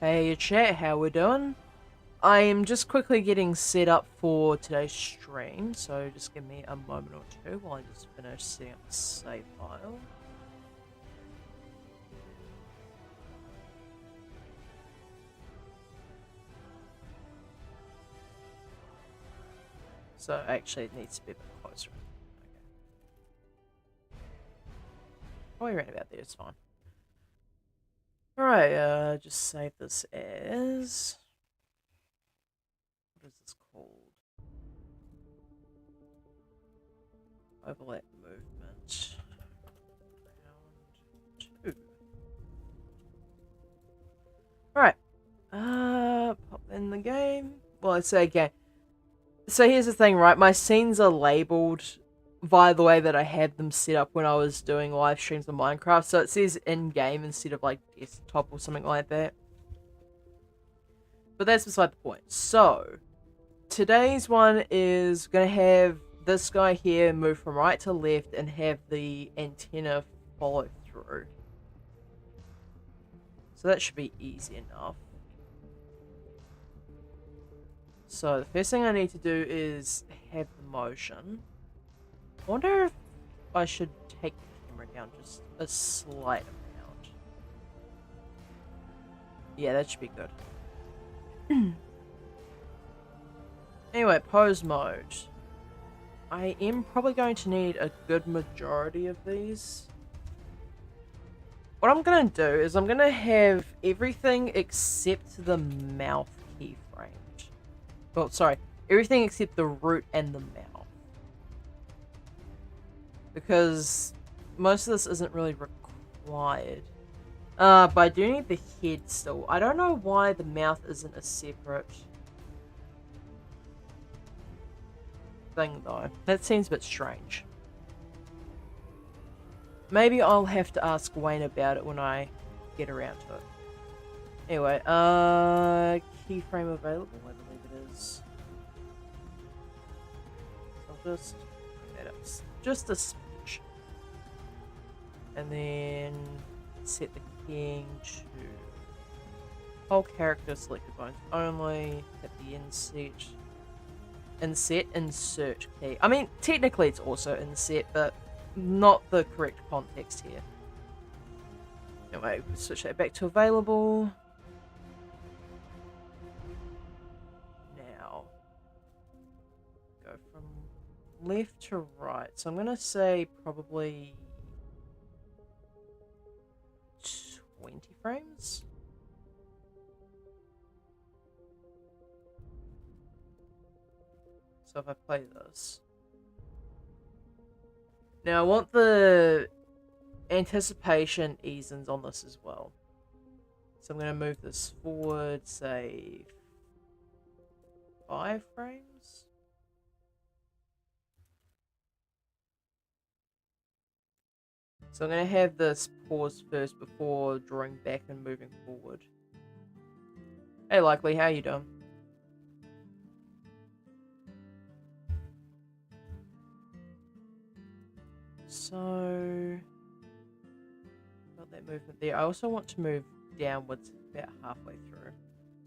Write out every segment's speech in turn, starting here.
Hey chat, how we doing? I am just quickly getting set up for today's stream, so just give me a moment or two while I just finish setting up the save file. So actually it needs to be a bit closer. Okay. Probably around about there, it's fine. Alright, just save this as... What is this called? Overlap movement. Round 2. Alright. Pop in the game. Well, I say game. So here's the thing, right? My scenes are labeled via the way that I had them set up when I was doing live streams of Minecraft. So it says in-game instead of like desktop or something like that. But that's beside the point. So, today's one is going to have this guy here move from right to left and have the antenna follow through. So that should be easy enough. So the first thing I need to do is have the motion. I wonder if I should take the camera down just a slight amount. Yeah, that should be good. Anyway, pose mode. I am probably going to need a good majority of these. What I'm going to do is I'm going to have everything except the mouth keyframed. Well, sorry, everything except the root and the mouth. Because most of this isn't really required. But I do need the head still. I don't know why the mouth isn't a separate thing though. That seems a bit strange. Maybe I'll have to ask Wayne about it when I get around to it. Anyway, keyframe available, I believe it is. I'll just bring that up just a smidge. And then set the keying to whole character selected bones only, hit the insert key. I mean, technically it's also inset, but not the correct context here. Anyway, switch that back to available. Now, go from left to right. So I'm going to say probably 20 frames. So if I play this. Now I want the anticipation easings on this as well. So I'm going to move this forward, say 5 frames. So I'm going to have this pause first before drawing back and moving forward. Hey Likely, how you doing? So, got that movement there. I also want to move downwards about halfway through.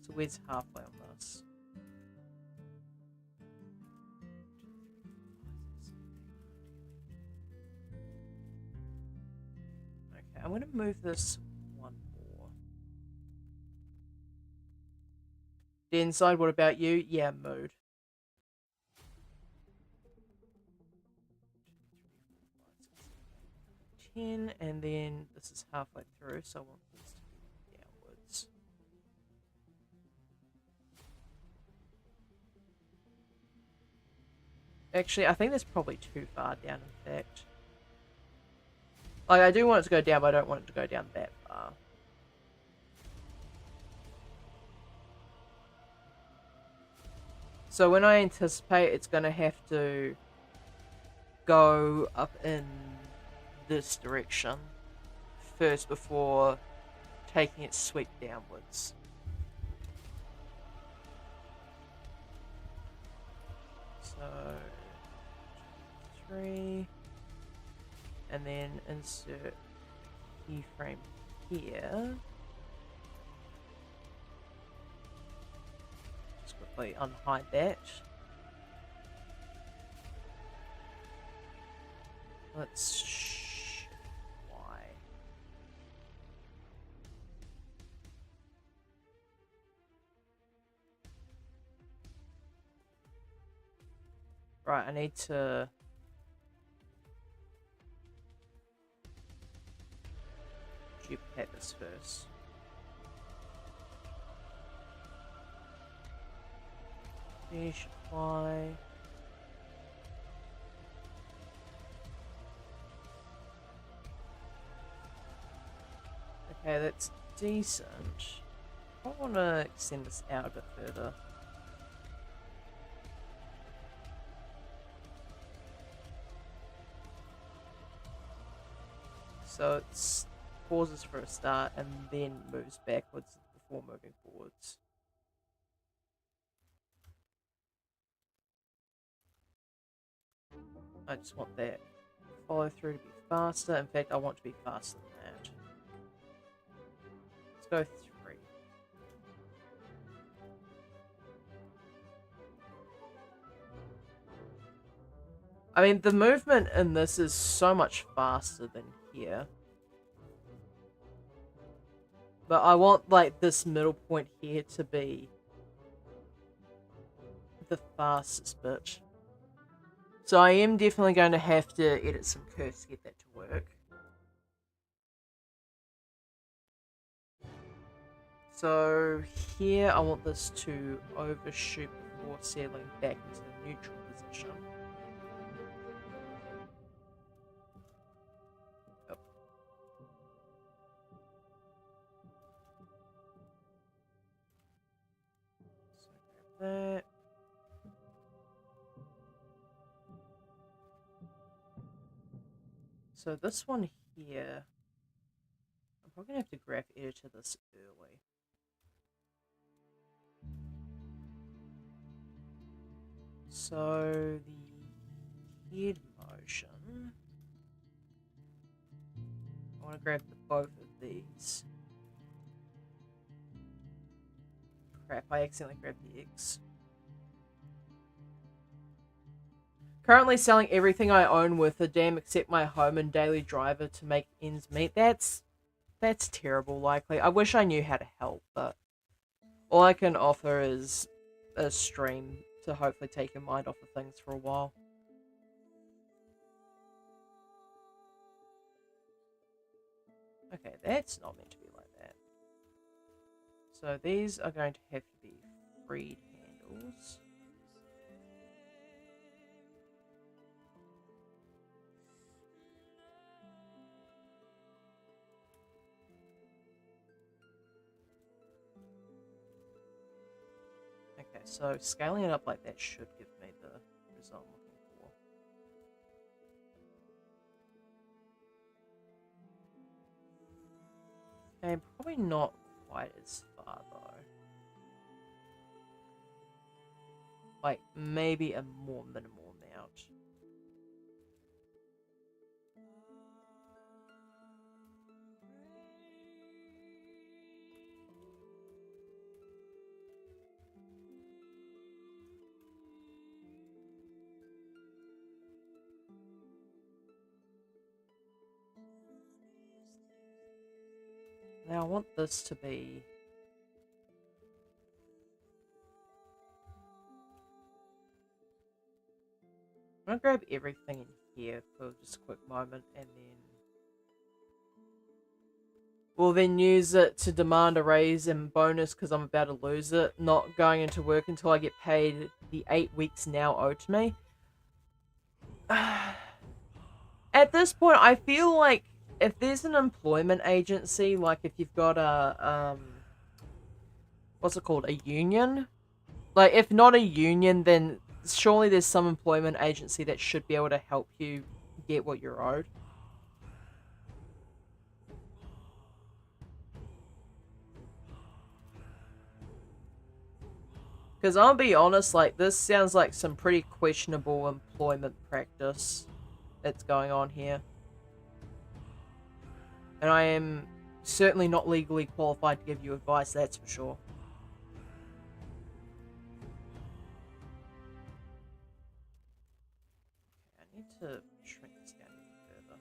So where's halfway on this? Okay, I'm going to move this one more. The inside, what about you? Yeah, mood. 10, and then this is halfway through, so I want this to be downwards. Actually, I think that's probably too far down, in fact. Like, I do want it to go down, but I don't want it to go down that far. So when I anticipate, it's going to have to go up in this direction first before taking its sweep downwards. So 3, and then insert keyframe here. quickly unhide that. Let's... Why? Right, I need to... duplicate this first. Fish, apply. Okay, that's decent. I want to extend this out a bit further. So it's pauses for a start and then moves backwards before moving forwards. I just want that follow through to be faster. In fact, I want to be faster than that. Let's go 3. I mean, the movement in this is so much faster than here. But I want, like, this middle point here to be the fastest bit. So I am definitely going to have to edit some curves to get that to work. So here I want this to overshoot before settling back into the neutral position. Yep. So grab that. So this one here, I'm probably going to have to graph editor this early. So the head motion, I want to grab both of these. Crap, I accidentally grabbed the X. Currently selling everything I own with a dam except my home and daily driver to make ends meet. That's terrible, likely. I wish I knew how to help, but all I can offer is a stream to hopefully take your mind off of things for a while. Okay, that's not meant to be like that. So these are going to have to be freed handles. Okay, so scaling it up like that should give me the result I'm looking for. Okay, probably not quite as far though. Like, maybe a more minimal amount. Now I want this to be... I'm gonna grab everything in here for just a quick moment and then... We'll then use it to demand a raise and bonus because I'm about to lose it. Not going into work until I get paid the 8 weeks now owed to me. At this point, I feel like if there's an employment agency, like if you've got a, what's it called, a union? Like, if not a union, then surely there's some employment agency that should be able to help you get what you're owed. Because I'll be honest, like, this sounds like some pretty questionable employment practice that's going on here. And I am certainly not legally qualified to give you advice, that's for sure. to shrink this down even further.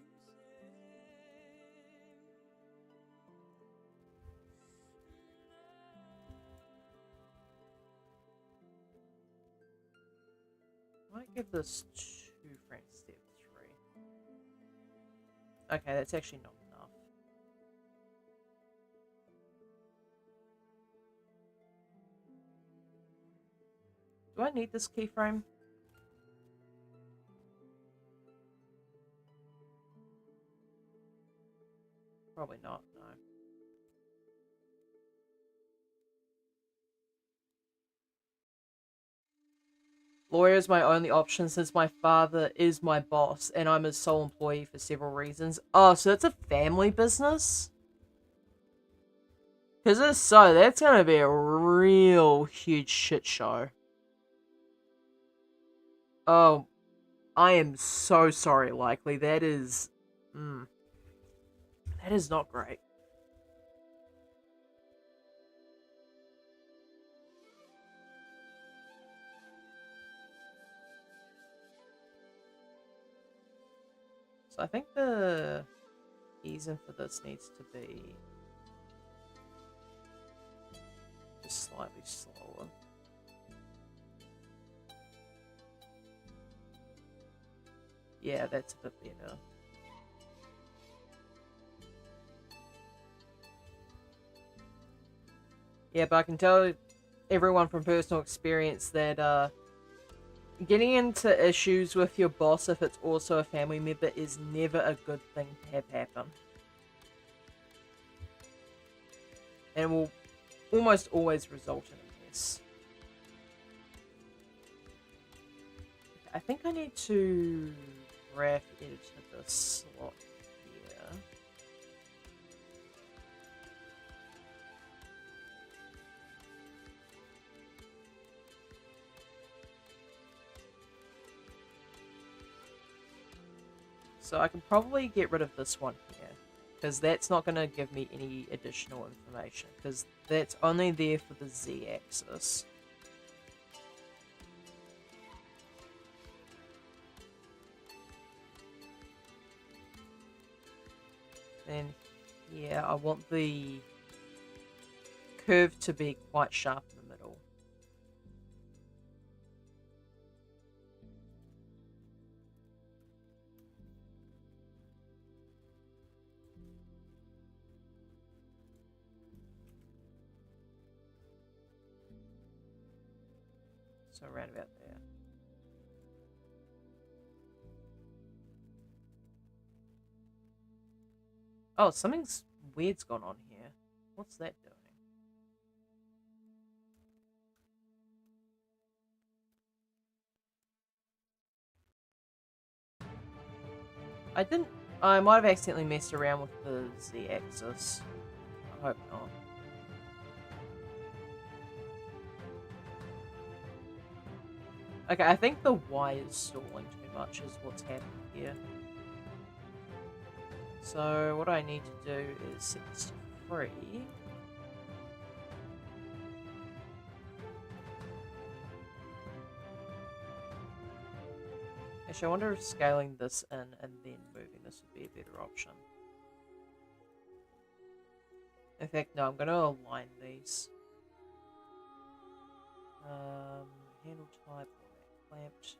I might give this 2 frames instead of 3. Okay, that's actually not enough. Do I need this keyframe? Probably not, no. Lawyer is my only option since my father is my boss and I'm his sole employee for several reasons. Oh, so it's a family business? Because if so, that's going to be a real huge shit show. Oh, I am so sorry, Likely. That is... that is not great. So I think the reason for this needs to be just slightly slower. Yeah, that's a bit better. Yeah, but I can tell everyone from personal experience that getting into issues with your boss if it's also a family member is never a good thing to have happen. And will almost always result in a mess. I think I need to graph edit this slot here. So I can probably get rid of this one here, because that's not going to give me any additional information, because that's only there for the z-axis. And yeah, I want the curve to be quite sharp in the middle. So around about there. Oh, something's weird's gone on here. What's that doing? I might have accidentally messed around with the z-axis. I hope not. Okay, I think the Y is stalling too much is what's happening here. So what I need to do is set this to 3. Actually, I wonder if scaling this in and then moving this would be a better option. In fact, no, I'm going to align these. Handle type, clamped.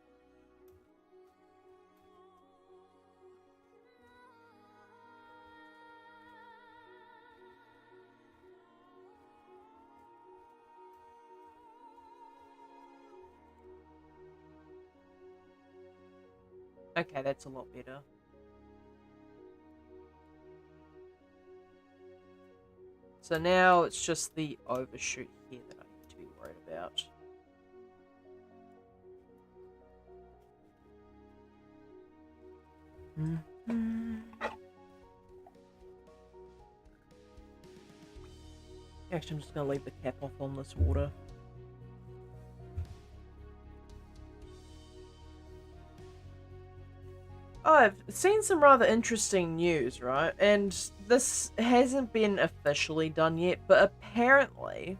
Okay, that's a lot better. So now it's just the overshoot here that I need to be worried about. Actually, I'm just going to leave the cap off on this water. Oh, I've seen some rather interesting news, right? And this hasn't been officially done yet, but apparently...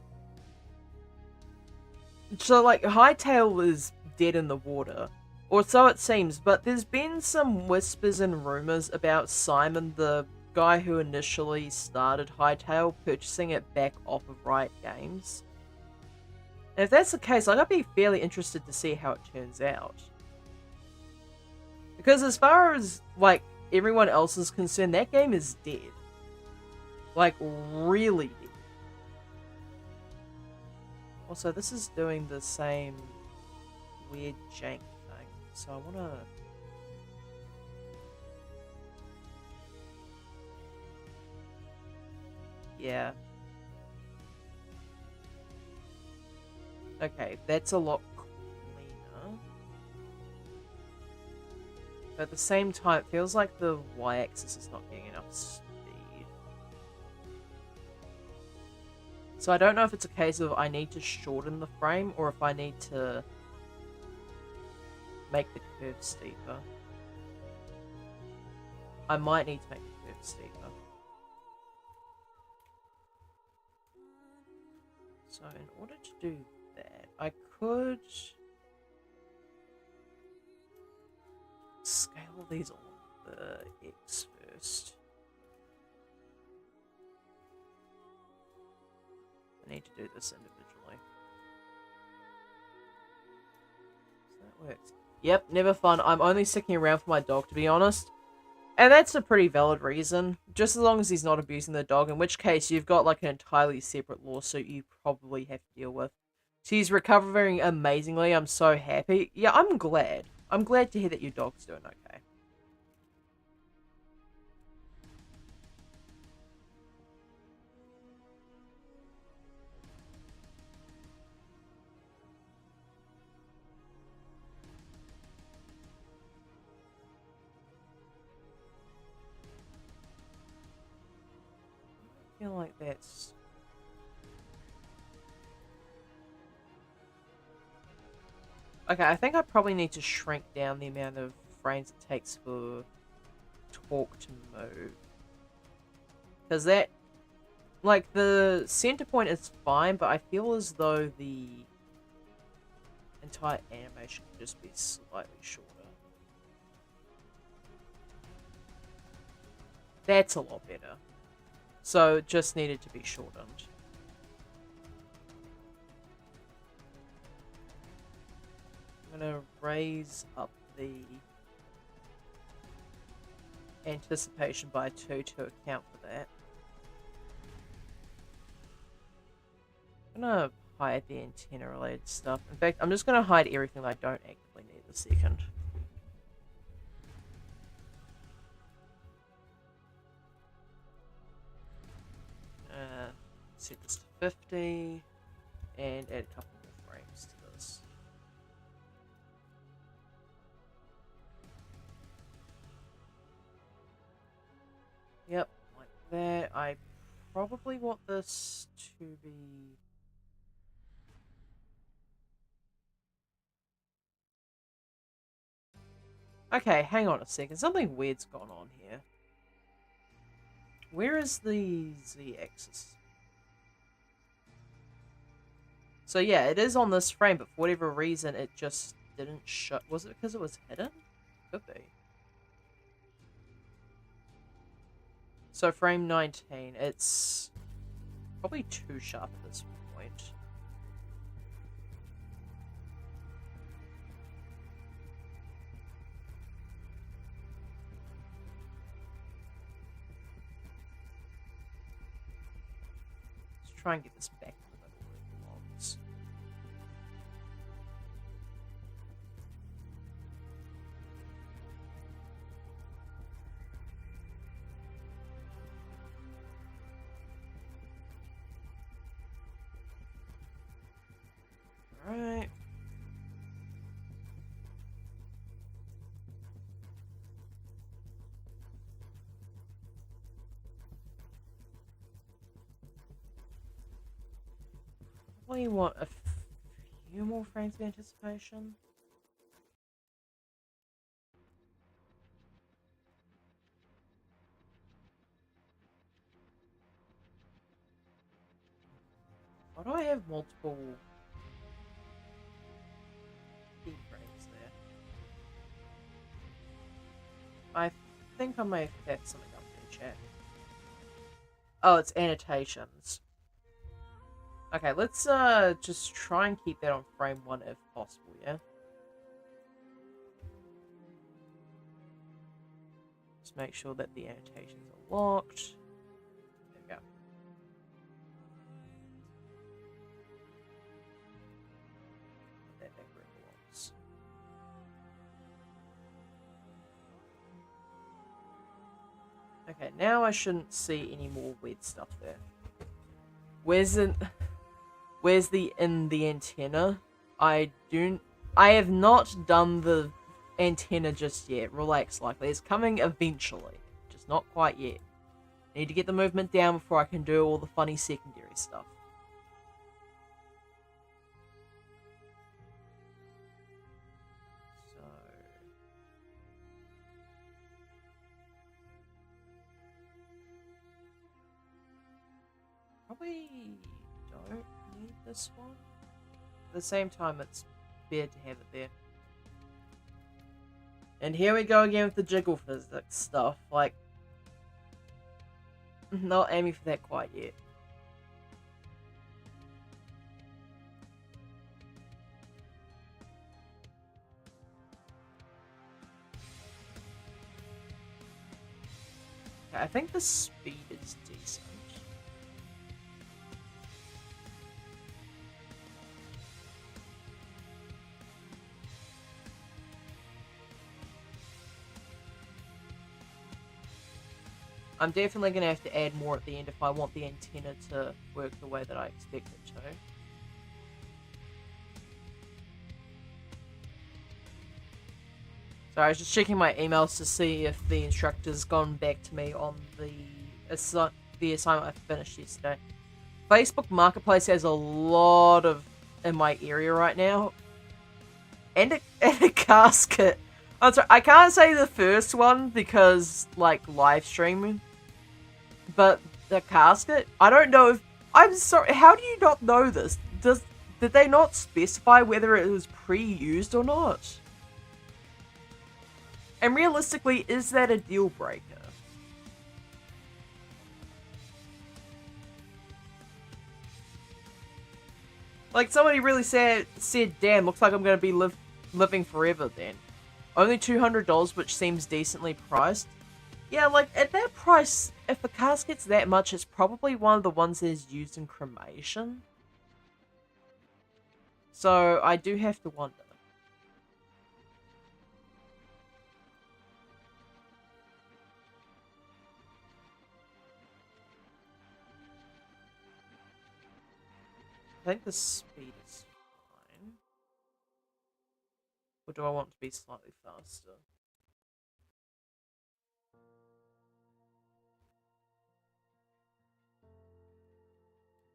So, like, Hightail is dead in the water, Or so it seems, but there's been some whispers and rumors about Simon, the guy who initially started Hytale, purchasing it back off of Riot Games. And if that's the case, I'd be fairly interested to see how it turns out. Because as far as, like, everyone else is concerned, that game is dead. Like, really dead. Also, this is doing the same weird jank thing. So I wanna... Yeah. Okay, that's a lot cleaner. But at the same time, it feels like the y-axis is not getting enough speed. So I don't know if it's a case of I need to shorten the frame or if I need to make the curve steeper. I might need to make the curve steeper. So in order to do that, I could scale these along the X first. I need to do this individually. So that works. Yep, never fun. I'm only sticking around for my dog, to be honest. And that's a pretty valid reason. Just as long as he's not abusing the dog, in which case you've got like an entirely separate lawsuit you probably have to deal with. So he's recovering amazingly. I'm so happy. Yeah, I'm glad. I'm glad to hear that your dog's doing okay. I feel like that's... Okay, I think I probably need to shrink down the amount of frames it takes for torque to move. Because that... Like, the center point is fine, but I feel as though the entire animation could just be slightly shorter. That's a lot better. So it just needed to be shortened. I'm gonna raise up the anticipation by 2 to account for that. I'm gonna hide the antenna related stuff. In fact, I'm just gonna hide everything that I don't actively need this second. Set this to 50 and add a couple more frames to this. Yep, like that. I probably want this to be... Okay, hang on a second. Something weird's gone on here. Where is the z-axis? So yeah, it is on this frame, but for whatever reason, it just didn't show. Was it because it was hidden? Could be. So frame 19, it's probably too sharp at this point. Let's try and get this back in the middle where it belongs. Alright. Probably want a few more frames of anticipation. Why do I have multiple keyframes there? I think I may have had something up in chat. Oh, it's annotations. Okay, let's just try and keep that on frame 1 if possible, yeah? Just make sure that the annotations are locked. There we go. Put that back where it belongs. Okay, now I shouldn't see any more weird stuff there. Where's the in the antenna? I have not done the antenna just yet. Relax, likely. It's coming eventually. Just not quite yet. I need to get the movement down before I can do all the funny secondary stuff. So... probably don't need this one. At the same time, it's better to have it there. And here we go again with the jiggle physics stuff. Like, not aiming for that quite yet. Okay, I think the speed is decent. I'm definitely going to have to add more at the end if I want the antenna to work the way that I expect it to. So I was just checking my emails to see if the instructor's gone back to me on the assignment I finished yesterday. Facebook Marketplace has a lot of in my area right now. And a casket. I'm sorry, I can't say the first one because, like, live streaming. But the casket, I don't know if... I'm sorry, how do you not know this? Did they not specify whether it was pre-used or not? And realistically, is that a deal breaker? Like, somebody really said, damn, looks like I'm going to be living forever then. Only $200, which seems decently priced. Yeah, like, at that price, if a casket's that much, it's probably one of the ones that is used in cremation. So, I do have to wonder. I think the speed is fine. Or do I want to be slightly faster?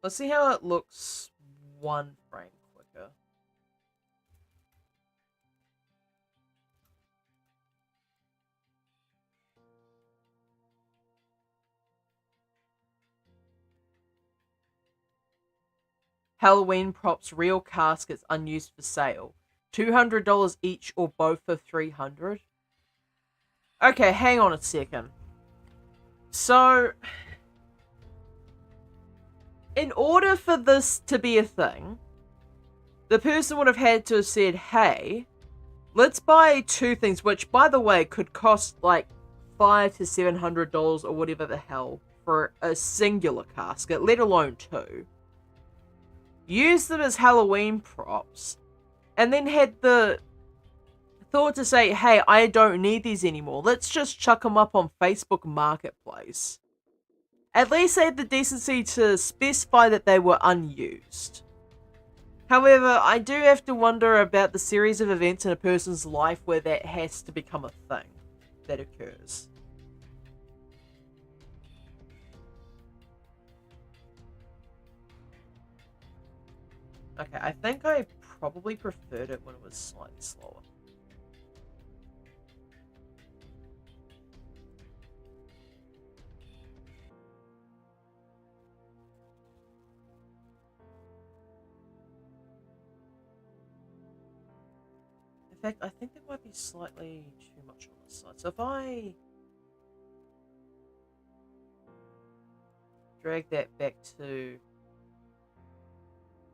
Let's see how it looks 1 frame quicker. Halloween props, real caskets, unused for sale. $200 each or both for $300. Okay, hang on a second. So, in order for this to be a thing, the person would have had to have said, hey, let's buy 2 things, which, by the way, could cost like $500 to $700 or whatever the hell for a singular casket, let alone 2. Use them as Halloween props, and then had the thought to say, hey, I don't need these anymore. Let's just chuck them up on Facebook Marketplace. At least they had the decency to specify that they were unused. However, I do have to wonder about the series of events in a person's life where that has to become a thing that occurs. Okay, I think I probably preferred it when it was slightly slower. fact, I think there might be slightly too much on this side. So if I drag that back to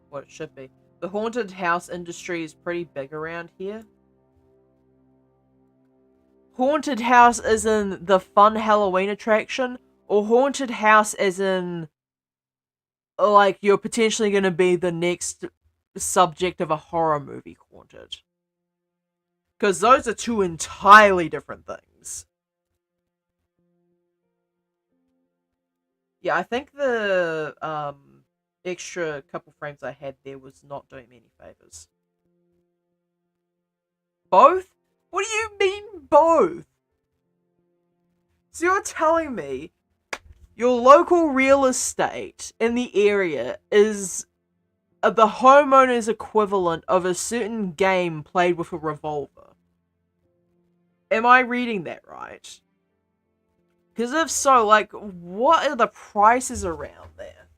what it should be. The haunted house industry is pretty big around here. Haunted house as in the fun Halloween attraction, or haunted house as in like you're potentially going to be the next subject of a horror movie haunted. Because those are two entirely different things. Yeah, I think the extra couple frames I had there was not doing me any favors. Both? What do you mean both? So you're telling me your local real estate in the area is the homeowner's equivalent of a certain game played with a revolver. Am I reading that right? Because if so, like, what are the prices around there?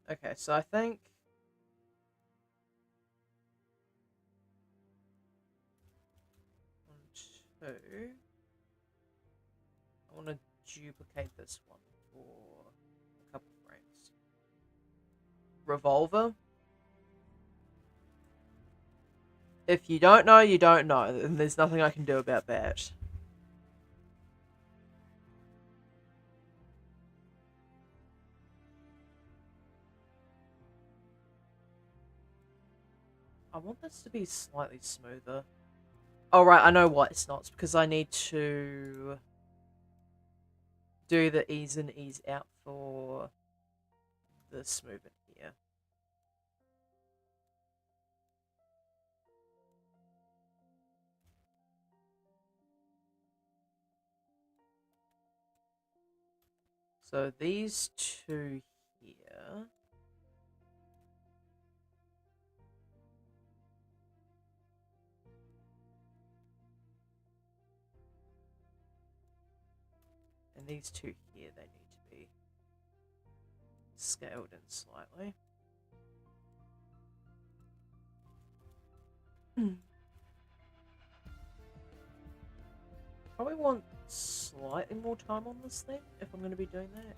Okay, so I think... One, two... I want to duplicate this one for a couple frames. Revolver. If you don't know, you don't know, and there's nothing I can do about that. I want this to be slightly smoother. Oh, right, I know why it's not. It's because I need to do the ease in, ease out for this movement here. So these two here... And these two here, they need to be scaled in slightly. Probably want slightly more time on this thing if I'm going to be doing that.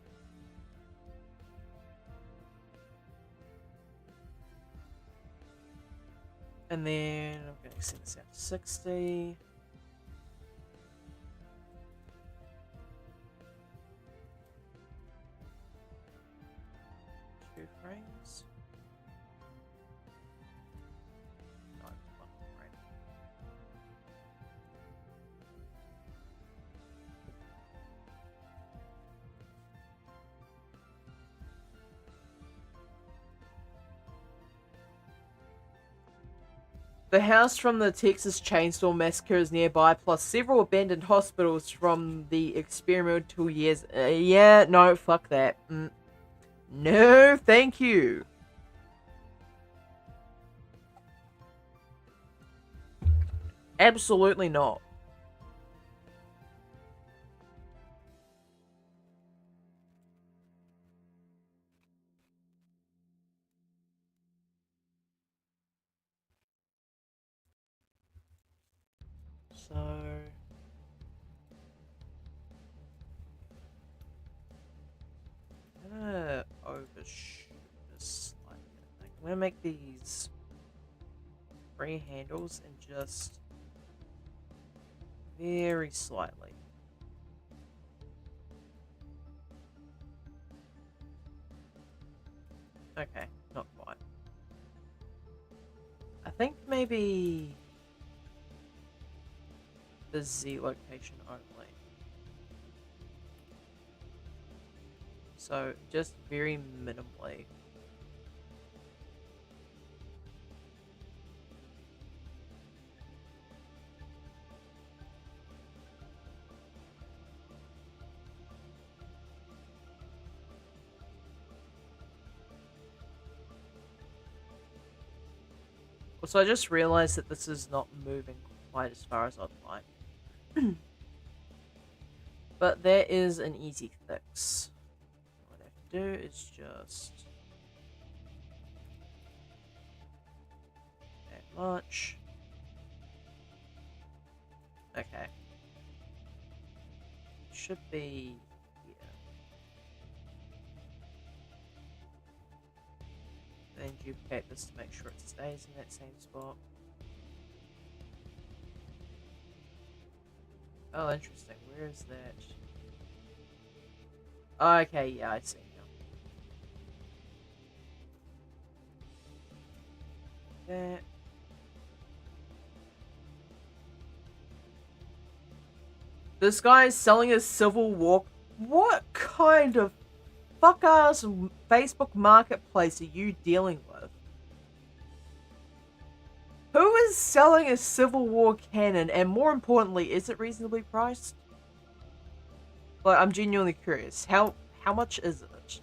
And then I'm going to extend this out to 60. Frames. No, 1 frame. The house from the Texas Chainsaw Massacre is nearby, plus several abandoned hospitals from the experimental years. Yeah, no, fuck that. No, thank you. Absolutely not. So... I'm gonna overshoot this slightly, I think. I'm gonna make these 3 handles and just very slightly. Okay, not quite. I think maybe the Z location only. So just very minimally. So I just realized that this is not moving quite as far as I'd like. But there is an easy fix. What I have to do is just that much. Okay. Should be here. Then duplicate this to make sure it stays in that same spot. Oh, interesting. Where is that? Okay, yeah, I see now. That. This guy is selling a Civil War. What kind of fuck-ass Facebook marketplace are you dealing with? Who is selling a Civil War cannon, and more importantly, is it reasonably priced? Like, I'm genuinely curious. How much is it?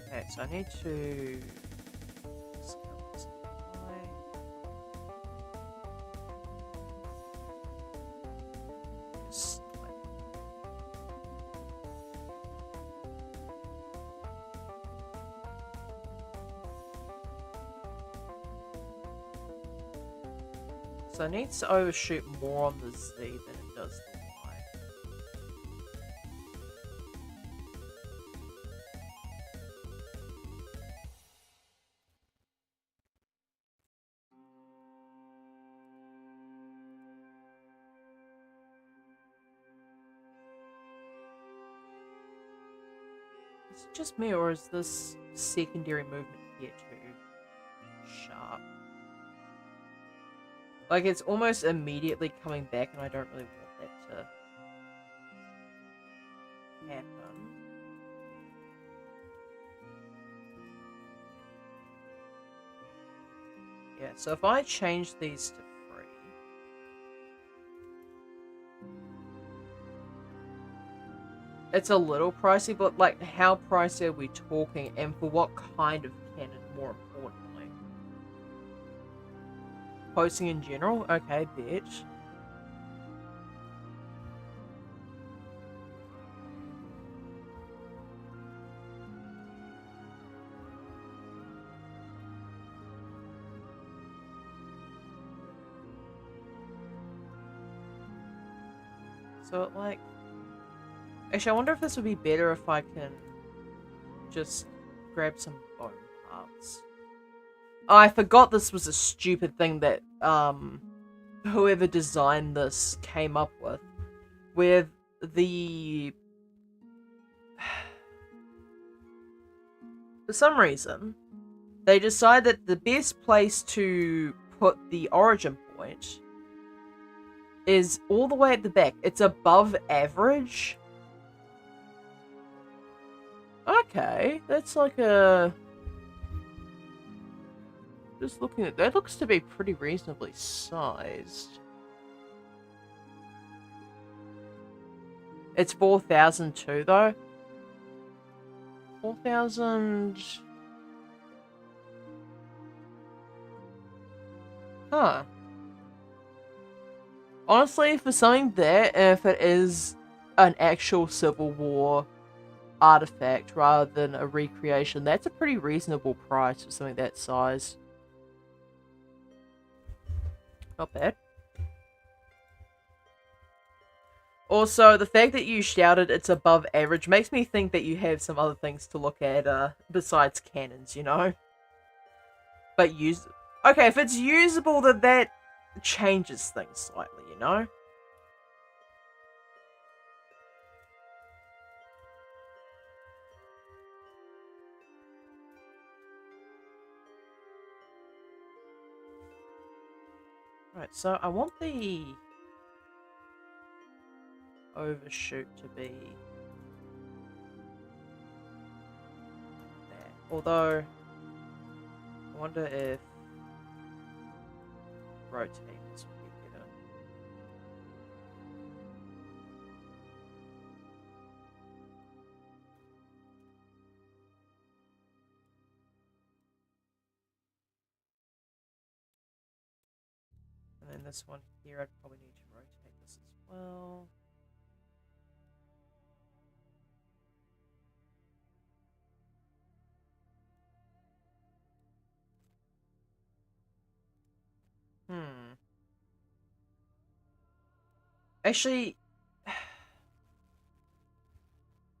Okay, so I need to... So it needs to overshoot more on the Z than it does the Y. Is it just me, or is this secondary movement here too sharp? Like, it's almost immediately coming back, and I don't really want that to happen. Yeah, so if I change these to 3... It's a little pricey, but, like, how pricey are we talking, and for what kind of cannon, more importantly? Posting in general? Okay, bitch. So, like... Actually, I wonder if this would be better if I can just grab some bone parts. Oh, I forgot this was a stupid thing that, whoever designed this came up with. Where the... For some reason, they decide that the best place to put the origin point is all the way at the back. It's above average. Okay, that's like a... Just looking at that, looks to be pretty reasonably sized. It's 4,002 though. 4,000. Huh. Honestly, for something there, if it is an actual Civil War artifact rather than a recreation, that's a pretty reasonable price for something that size. Not bad. Also, the fact that you shouted it's above average makes me think that you have some other things to look at besides cannons, you know? But okay, if it's usable, then that changes things slightly, you know? Right, so I want the overshoot to be there. Although, I wonder if rotating this would be better. And this one here, I'd probably need to rotate this as well. Actually,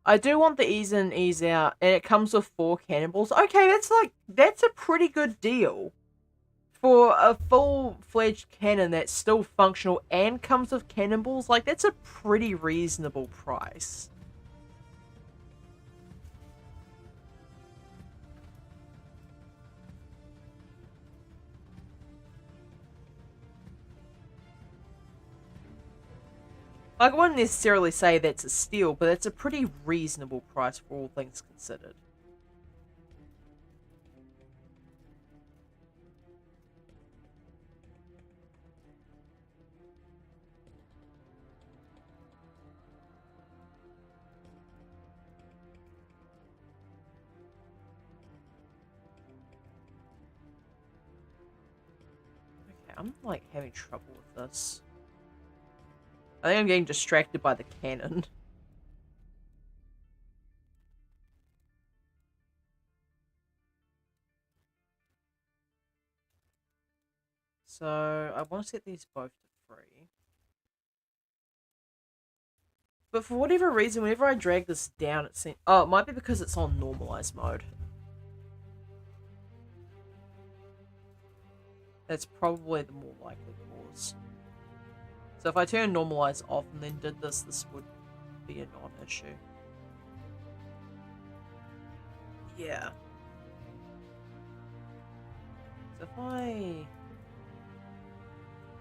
I do want the ease in, ease out, and it comes with 4 cannonballs. Okay, that's a pretty good deal. For a full-fledged cannon that's still functional and comes with cannonballs, like, that's a pretty reasonable price. Like, I wouldn't necessarily say that's a steal, but it's a pretty reasonable price for all things considered. Okay, I'm, like, having trouble with this. I think I'm getting distracted by the cannon. So, I want to set these both to 3. But for whatever reason, whenever I drag this down, it seems... Oh, it might be because it's on normalized mode. That's probably the more likely cause. So if I turn normalize off and then did this, this would be a non-issue. Yeah. So if I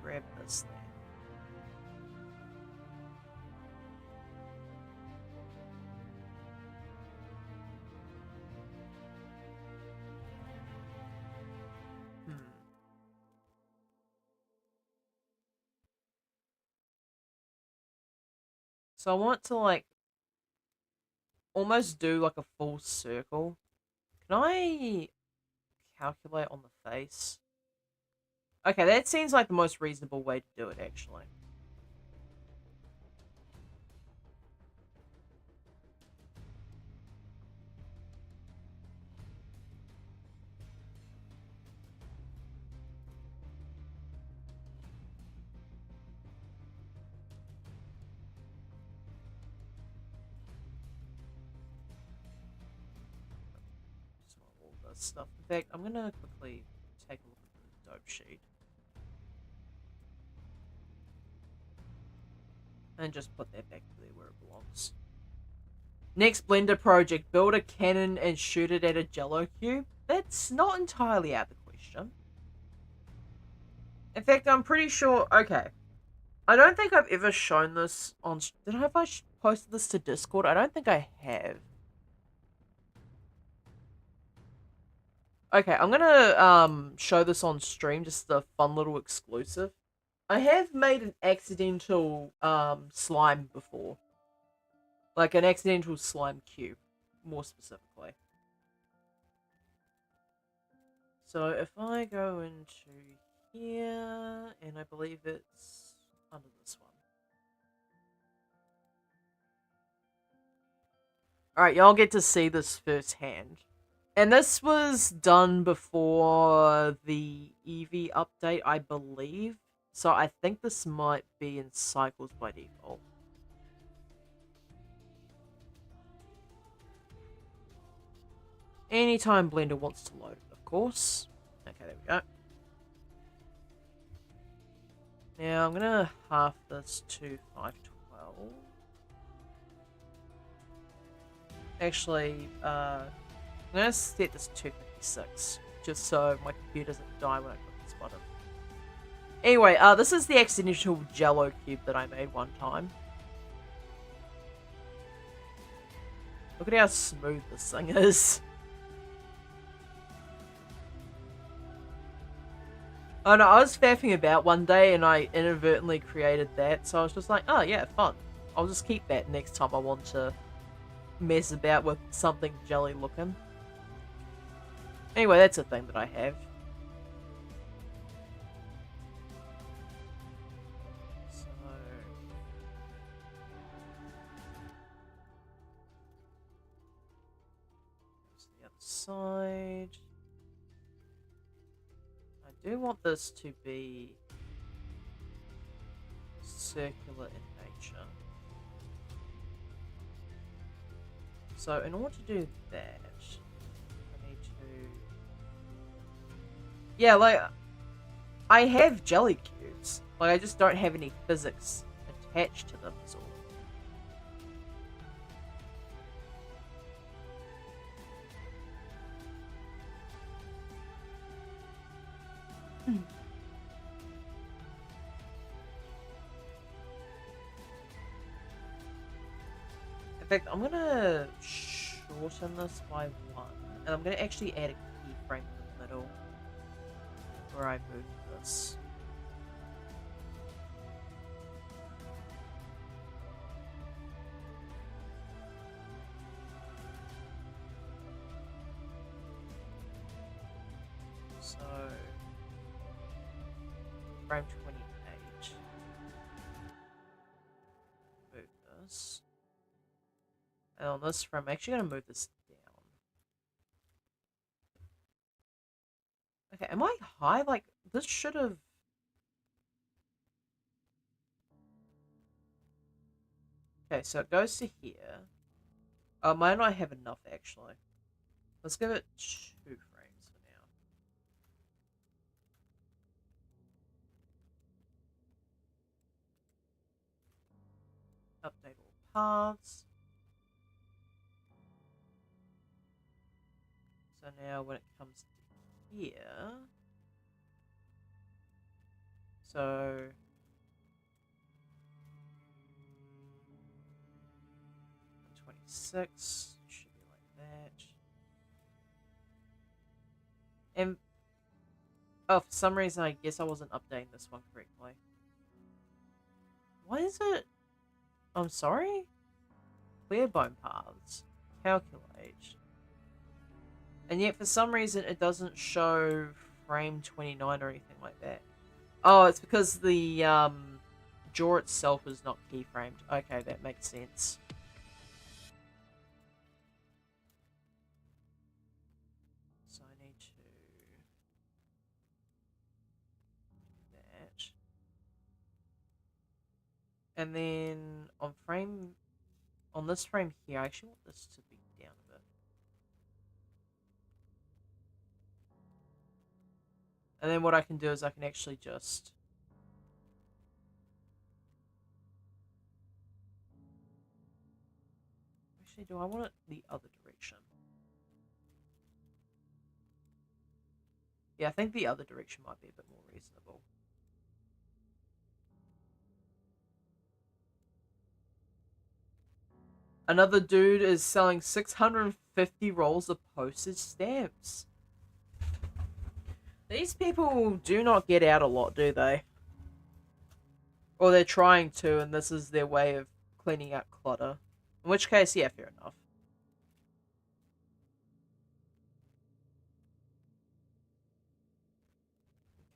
grab this thing. So I want to, like, almost do, like, a full circle. Can I calculate on the face? Okay, that seems like the most reasonable way to do it, actually. Just want all this stuff. In fact, I'm gonna quickly take a look at the dope sheet. And just put that back there where it belongs. Next Blender project, build a cannon and shoot it at a jello cube? That's not entirely out of the question. In fact, I'm pretty sure... Okay. I don't think I've ever shown this on... Have I posted this to Discord? I don't think I have. Okay, I'm gonna show this on stream, just a fun little exclusive. I have made an accidental slime before. Like an accidental slime cube, more specifically. So if I go into here, and I believe it's under this one. Alright, y'all get to see this firsthand. And this was done before the Eevee update, I believe. So I think this might be in cycles by default. Anytime Blender wants to load it, of course. Okay, there we go. Now I'm gonna half this to 512. Actually, I'm gonna set this to 256, just so my computer doesn't die when I click this button. Anyway, this is the accidental jello cube that I made one time. Look at how smooth this thing is. Oh no, I was faffing about one day and I inadvertently created that, so I was just like, oh yeah, fun. I'll just keep that next time I want to mess about with something jelly looking. Anyway, that's a thing that I have. I do want this to be circular in nature. So in order to do that, I need to... Yeah, like, I have jelly cubes. Like, I just don't have any physics attached to them, is all. In fact, I'm gonna shorten this by 1, and I'm gonna actually add a keyframe in the middle where I move this. So, frame 28. Move this. And on this frame, I'm actually going to move this down. Okay, am I high? Like, this should have... Okay, so it goes to here. Oh, might not have enough, actually. Let's give it 2 frames for now. Update all paths. So now when it comes to here... So... 26 should be like that. And oh, for some reason, I guess I wasn't updating this one correctly. What is it? I'm sorry? Clear bone paths. Calculate. And yet, for some reason, it doesn't show frame 29 or anything like that. Oh, it's because the jaw itself is not keyframed. Okay, that makes sense. So I need to do that. And then on this frame here, I actually want this to be down a bit. And then what I can do is I can actually just... Actually, do I want it the other direction? Yeah, I think the other direction might be a bit more reasonable. Another dude is selling 650 rolls of postage stamps. These people do not get out a lot, do they? Or they're trying to, and this is their way of cleaning out clutter. In which case, yeah, fair enough.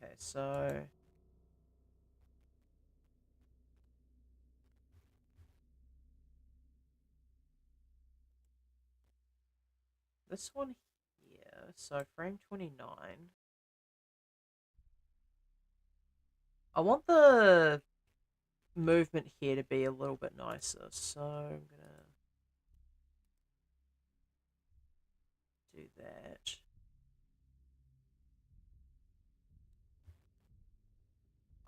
Okay, so... This one here, so frame 29. I want the movement here to be a little bit nicer, so I'm gonna do that.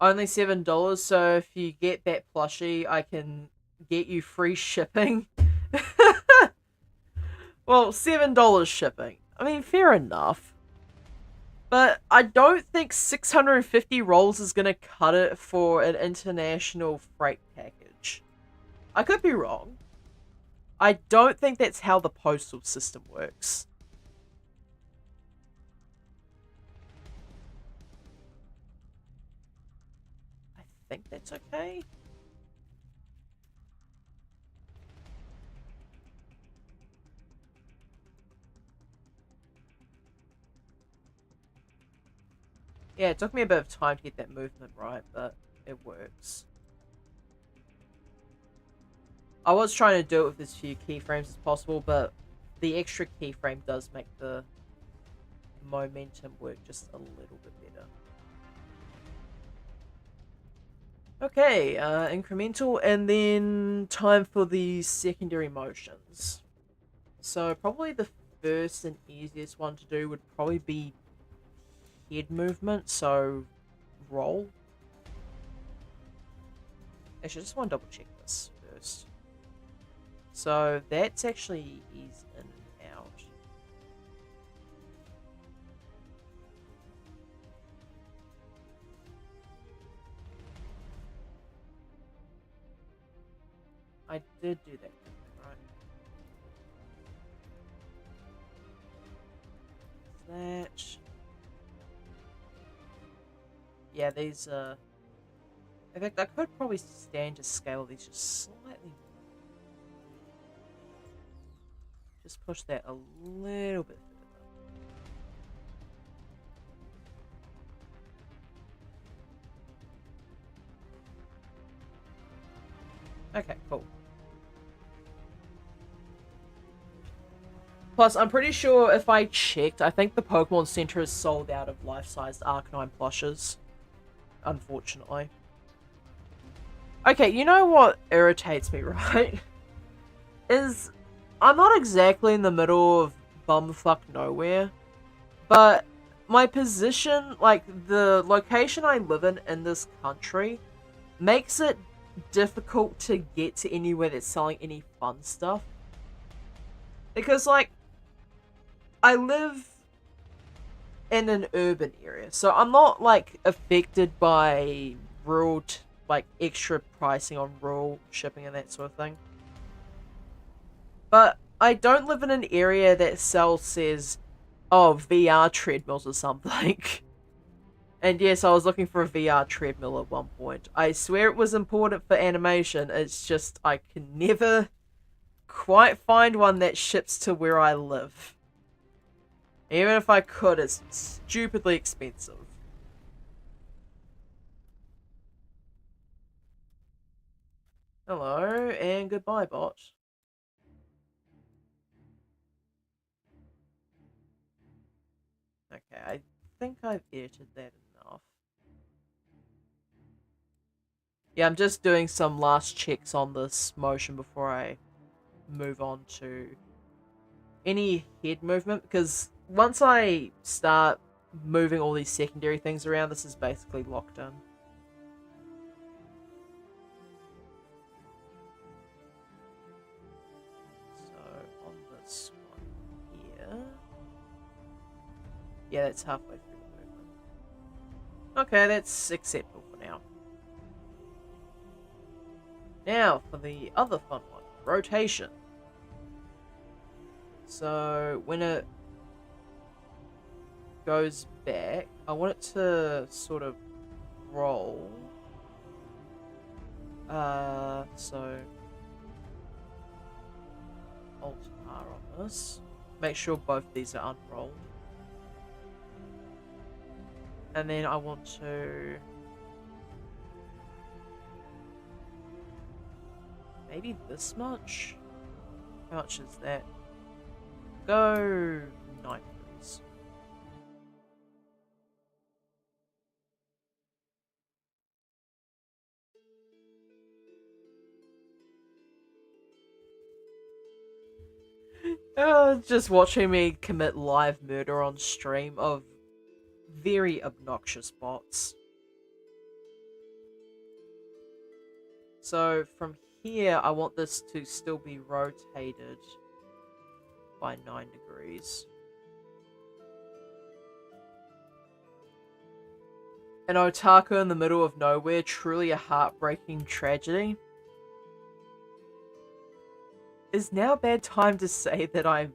Only $7, so if you get that plushie, I can get you free shipping. Well, $7 shipping. I mean, fair enough. But I don't think 650 rolls is going to cut it for an international freight package. I could be wrong. I don't think that's how the postal system works. I think that's okay. Yeah, it took me a bit of time to get that movement right, but it works. I was trying to do it with as few keyframes as possible, but the extra keyframe does make the momentum work just a little bit better. Okay, incremental, and then time for the secondary motions. So probably the first and easiest one to do would probably be head movement, so roll. Actually, I just want to double check this first. So that's actually ease in and out. I did do that, right? That. Yeah, these in fact, I could probably stand to scale these just slightly. Just push that a little bit further. Okay, cool. Plus, I'm pretty sure if I checked, I think the Pokemon Center is sold out of life-sized Arcanine plushes. Unfortunately. Okay, you know what irritates me, right? Is I'm not exactly in the middle of bumfuck nowhere, but my position, like the location I live in this country, makes it difficult to get to anywhere that's selling any fun stuff. Because, like, I live in an urban area, so I'm not, like, affected by rural, like, extra pricing on rural shipping and that sort of thing. But I don't live in an area that says, oh, VR treadmills or something. And yes, I was looking for a VR treadmill at one point. I swear it was important for animation, it's just I can never quite find one that ships to where I live. Even if I could, it's stupidly expensive. Hello, and goodbye, bot. Okay, I think I've edited that enough. Yeah, I'm just doing some last checks on this motion before I move on to any head movement, because once I start moving all these secondary things around, this is basically locked in. So on this one here, yeah, that's halfway through the movement. Okay, that's acceptable for now. Now for the other fun one, rotation. So when it goes back, I want it to sort of roll. So Alt R on this. Make sure both these are unrolled. And then I want to maybe this much? How much is that? Go 9 degrees. Just watching me commit live murder on stream of very obnoxious bots. So from here, I want this to still be rotated by 9 degrees. An otaku in the middle of nowhere, truly a heartbreaking tragedy. Is now a bad time to say that I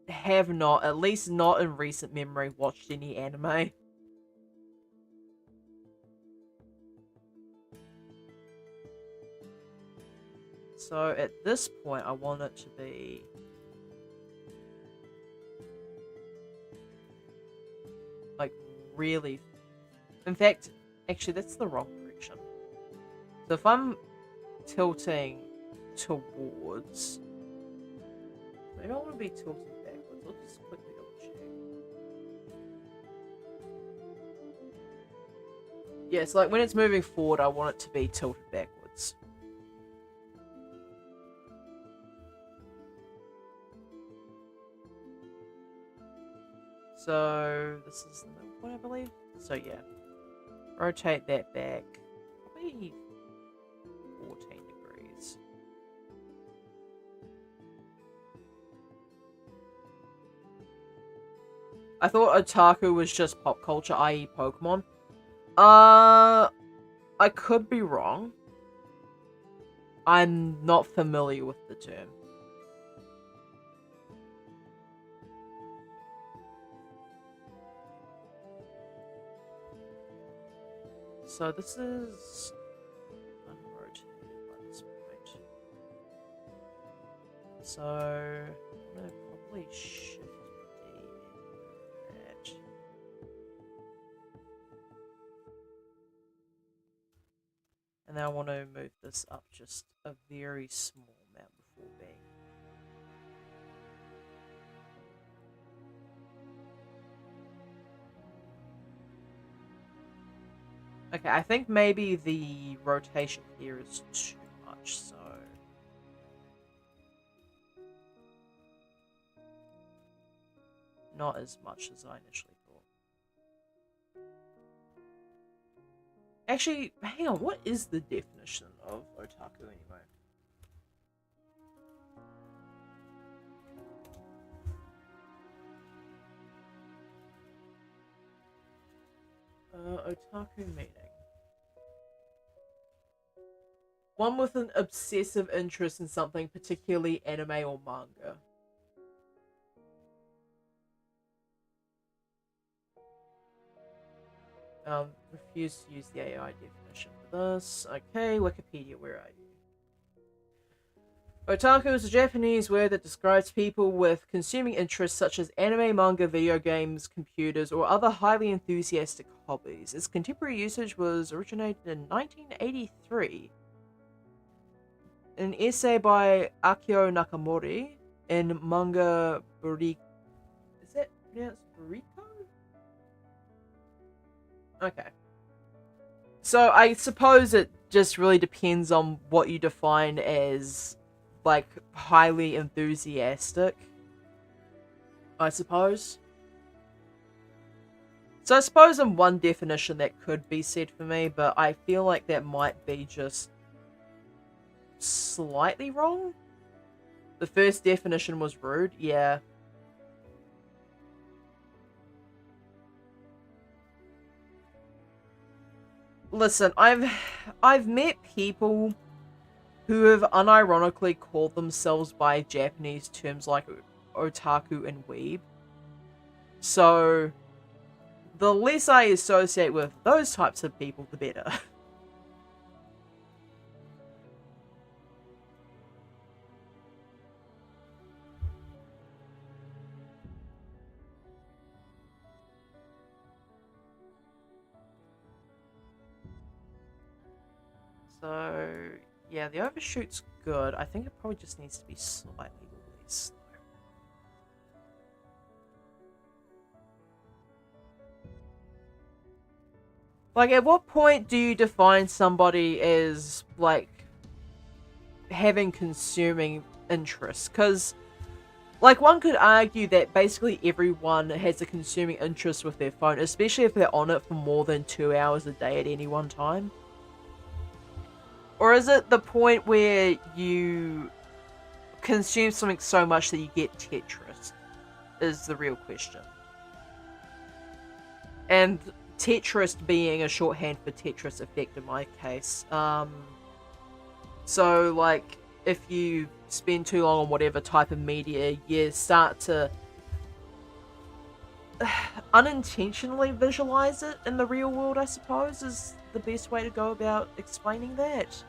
have not, at least not in recent memory, watched any anime? So at this point, I want it to be like really. In fact, actually, that's the wrong direction. So if I'm tilting towards, maybe I want to be tilting backwards. Let's just quickly double check. Yeah, so like when it's moving forward, I want it to be tilted backwards. So this is the middle point, I believe. So yeah, rotate that back probably 14 degrees. I thought otaku was just pop culture, i.e. Pokemon. I could be wrong. I'm not familiar with the term. So this is unrotated by this point. So I'm gonna probably shift D and that. And then I want to move this up just a very small amount before being. Okay, I think maybe the rotation here is too much, so... Not as much as I initially thought. Actually, hang on, what is the definition of otaku anyway? Otaku meaning. One with an obsessive interest in something, particularly anime or manga. Refuse to use the AI definition for this. Okay, Wikipedia, where are you? Otaku is a Japanese word that describes people with consuming interests such as anime, manga, video games, computers, or other highly enthusiastic hobbies. Its contemporary usage was originated in 1983. An essay by Akio Nakamori in manga Buriko. Is that pronounced Buriko? Okay. So I suppose it just really depends on what you define as, like, highly enthusiastic. I suppose. So I suppose in one definition that could be said for me, but I feel like that might be just slightly wrong. The first definition was rude, yeah. Listen, I've met people who have unironically called themselves by Japanese terms like otaku and weeb. So the less I associate with those types of people, the better. So, yeah, the overshoot's good. I think it probably just needs to be slightly less. Like, at what point do you define somebody as, like, having consuming interests? Because, like, one could argue that basically everyone has a consuming interest with their phone, especially if they're on it for more than 2 hours a day at any one time. Or is it the point where you consume something so much that you get Tetris? Is the real question. And Tetris being a shorthand for Tetris Effect in my case. So, like, if you spend too long on whatever type of media, you start to unintentionally visualize it in the real world, I suppose, is the best way to go about explaining that.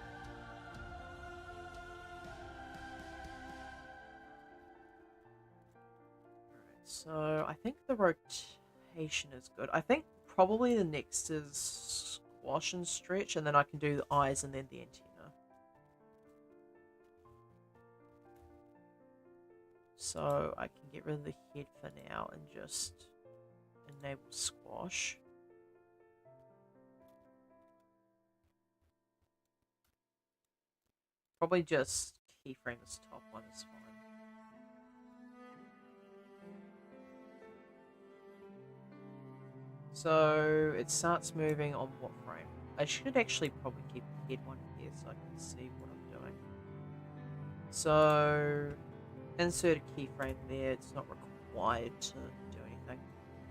So, I think the rotation is good. I think probably the next is squash and stretch, and then I can do the eyes and then the antenna. So, I can get rid of the head for now and just enable squash. Probably just keyframe this top one is fine. So it starts moving on what frame? I should actually probably keep the head one here so I can see what I'm doing. So insert a keyframe there. It's not required to do anything.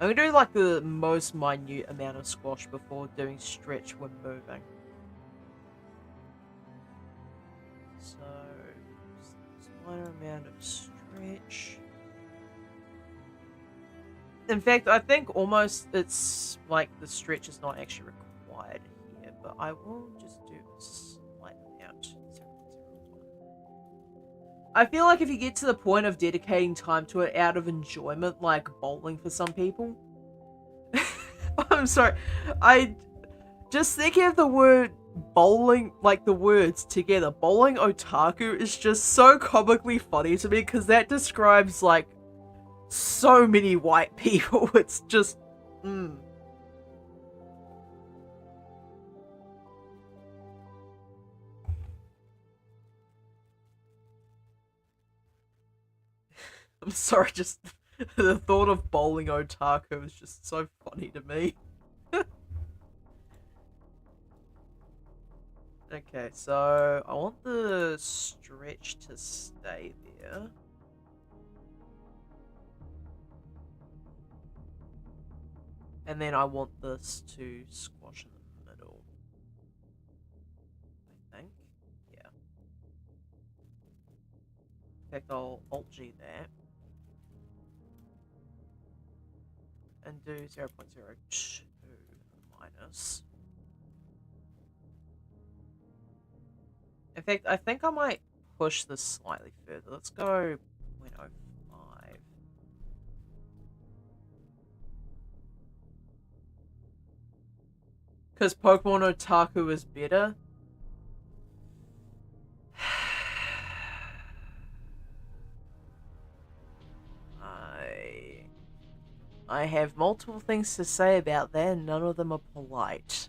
I'm gonna do like the most minute amount of squash before doing stretch when moving. So minor amount of stretch. In fact, I think almost it's like the stretch is not actually required here, but I will just do a slight amount. 0.01. I feel like if you get to the point of dedicating time to it out of enjoyment, like bowling for some people. I'm sorry. I just thinking of the word bowling, like the words together. Bowling otaku is just so comically funny to me because that describes like so many white people. It's just, I'm sorry, just the thought of bowling otaku is just so funny to me. Okay, so I want the stretch to stay there. And then I want this to squash in the middle. I think. Yeah. In fact, I'll Alt-G that. And do 0.02 minus. In fact, I think I might push this slightly further. Let's go 0.05. Because Pokemon Otaku is better. I have multiple things to say about that, and none of them are polite.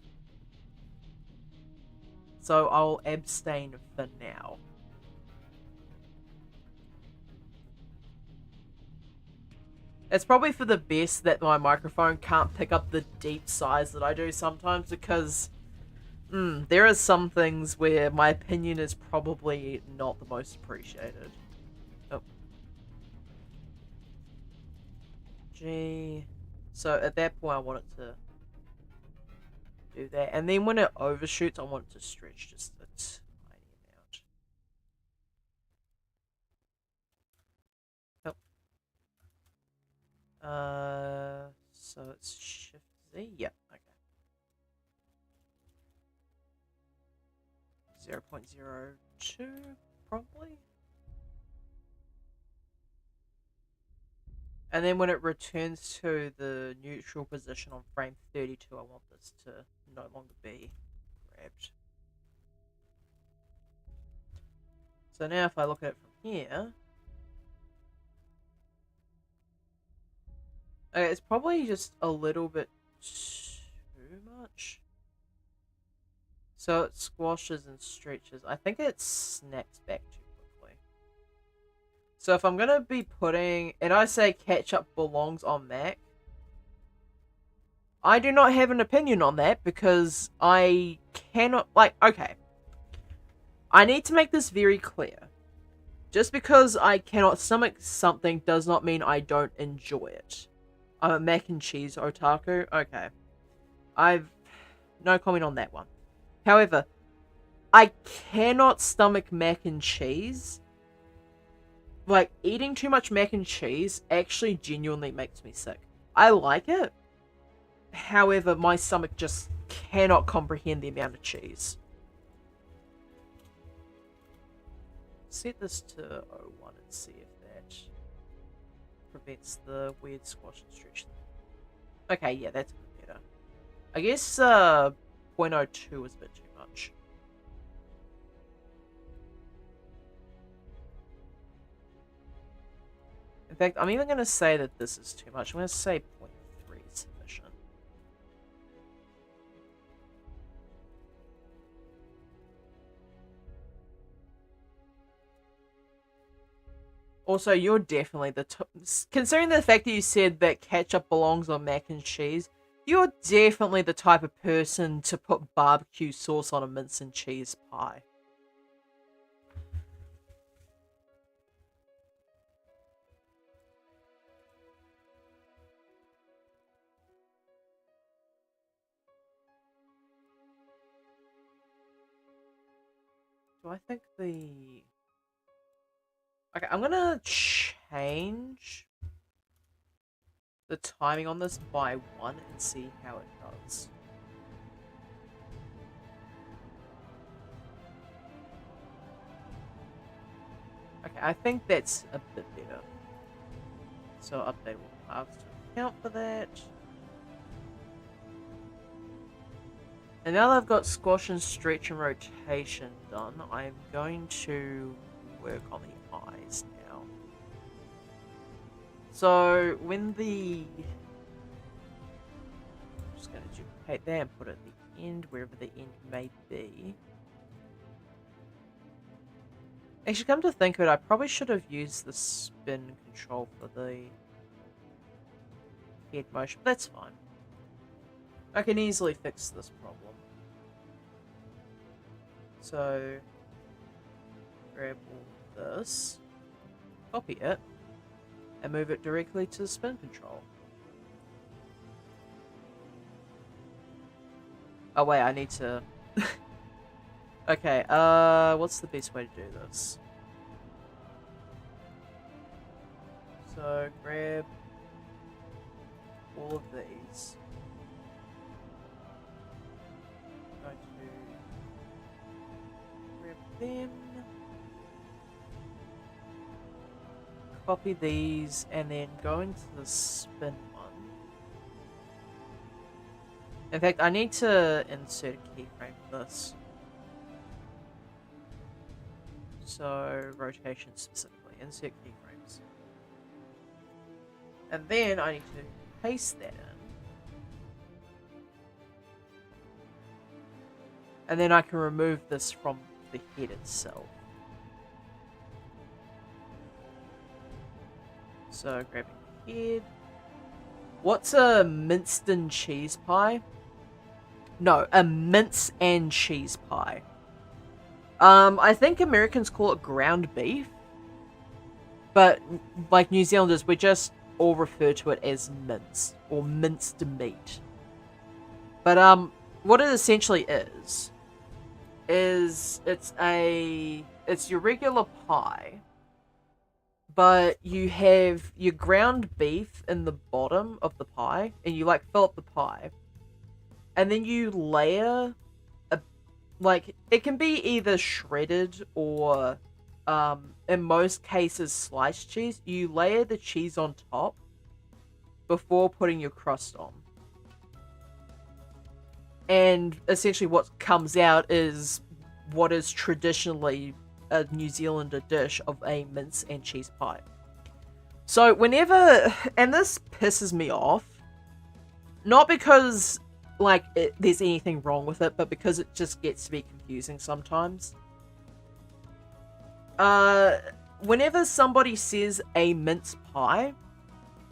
So I'll abstain for now. It's probably for the best that my microphone can't pick up the deep sighs that I do sometimes, because there are some things where my opinion is probably not the most appreciated. Oh. G. So at that point I want it to do that. And then when it overshoots, I want it to stretch just a tiny amount. Oh. So it's Shift Z? Yeah, okay. 0.02, probably? And then when it returns to the neutral position on frame 32, I want this to no longer be grabbed. So now if I look at it from here, okay, it's probably just a little bit too much. So it squashes and stretches. I think it snaps back too quickly. So if I'm going to be putting, and I say ketchup belongs on Mac, I do not have an opinion on that because I cannot, like, okay. I need to make this very clear. Just because I cannot stomach something does not mean I don't enjoy it. I'm a mac and cheese otaku. Okay. I've no comment on that one. However, I cannot stomach mac and cheese. Like, eating too much mac and cheese actually genuinely makes me sick. I like it. However, my stomach just cannot comprehend the amount of cheese. Set this to 01 and see if that prevents the weird squash and stretch thing. Okay, yeah, that's a bit better. I guess 0.02 is a bit too much. In fact, I'm even going to say that this is too much. I'm going to say 0.3 is sufficient. Also, you're definitely the considering the fact that you said that ketchup belongs on mac and cheese, you're definitely the type of person to put barbecue sauce on a mince and cheese pie. Do I think the... Okay, I'm gonna change the timing on this by 1 and see how it does. Okay, I think that's a bit better. So update all paths to account for that. And now that I've got squash and stretch and rotation done, I'm going to work on the eyes now. So when the... I'm just going to duplicate that and put it at the end, wherever the end may be. Actually, come to think of it, I probably should have used the spin control for the head motion, but that's fine. I can easily fix this problem. So, grab all this, copy it, and move it directly to the spin control. Oh wait, I need to... Okay, what's the best way to do this? So, grab all of these. I'm going to grab them, copy these, and then go into the spin one. In fact, I need to insert a keyframe for this. So, rotation specifically, insert keyframes. And then I need to paste that in. And then I can remove this from the head itself. So, grabbing the head. What's a minced and cheese pie? No, a mince and cheese pie. I think Americans call it ground beef. But, like New Zealanders, we just all refer to it as mince. Or minced meat. But, what it essentially is it's your regular pie. But you have your ground beef in the bottom of the pie. And you, like, fill up the pie. And then you layer... Like, it can be either shredded or, in most cases, sliced cheese. You layer the cheese on top before putting your crust on. And essentially what comes out is what is traditionally a New Zealander dish of a mince and cheese pie. So whenever... And this pisses me off. Not because... like, there's anything wrong with it, but because it just gets to be confusing sometimes. Whenever somebody says a mince pie,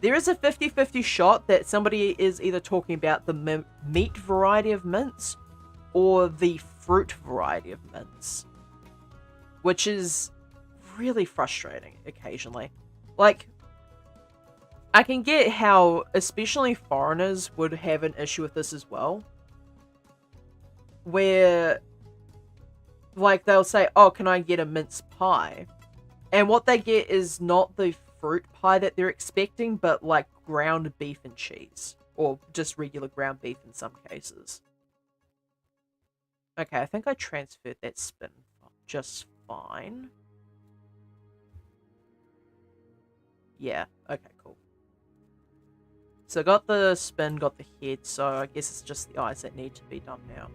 there is a 50-50 shot that somebody is either talking about the meat variety of mince or the fruit variety of mince. Which is really frustrating occasionally. Like... I can get how, especially foreigners, would have an issue with this as well. Where, like, they'll say, oh, can I get a mince pie? And what they get is not the fruit pie that they're expecting, but, like, ground beef and cheese. Or just regular ground beef in some cases. Okay, I think I transferred that spin just fine. Yeah, okay, cool. So got the spin, got the head, so I guess it's just the eyes that need to be done now.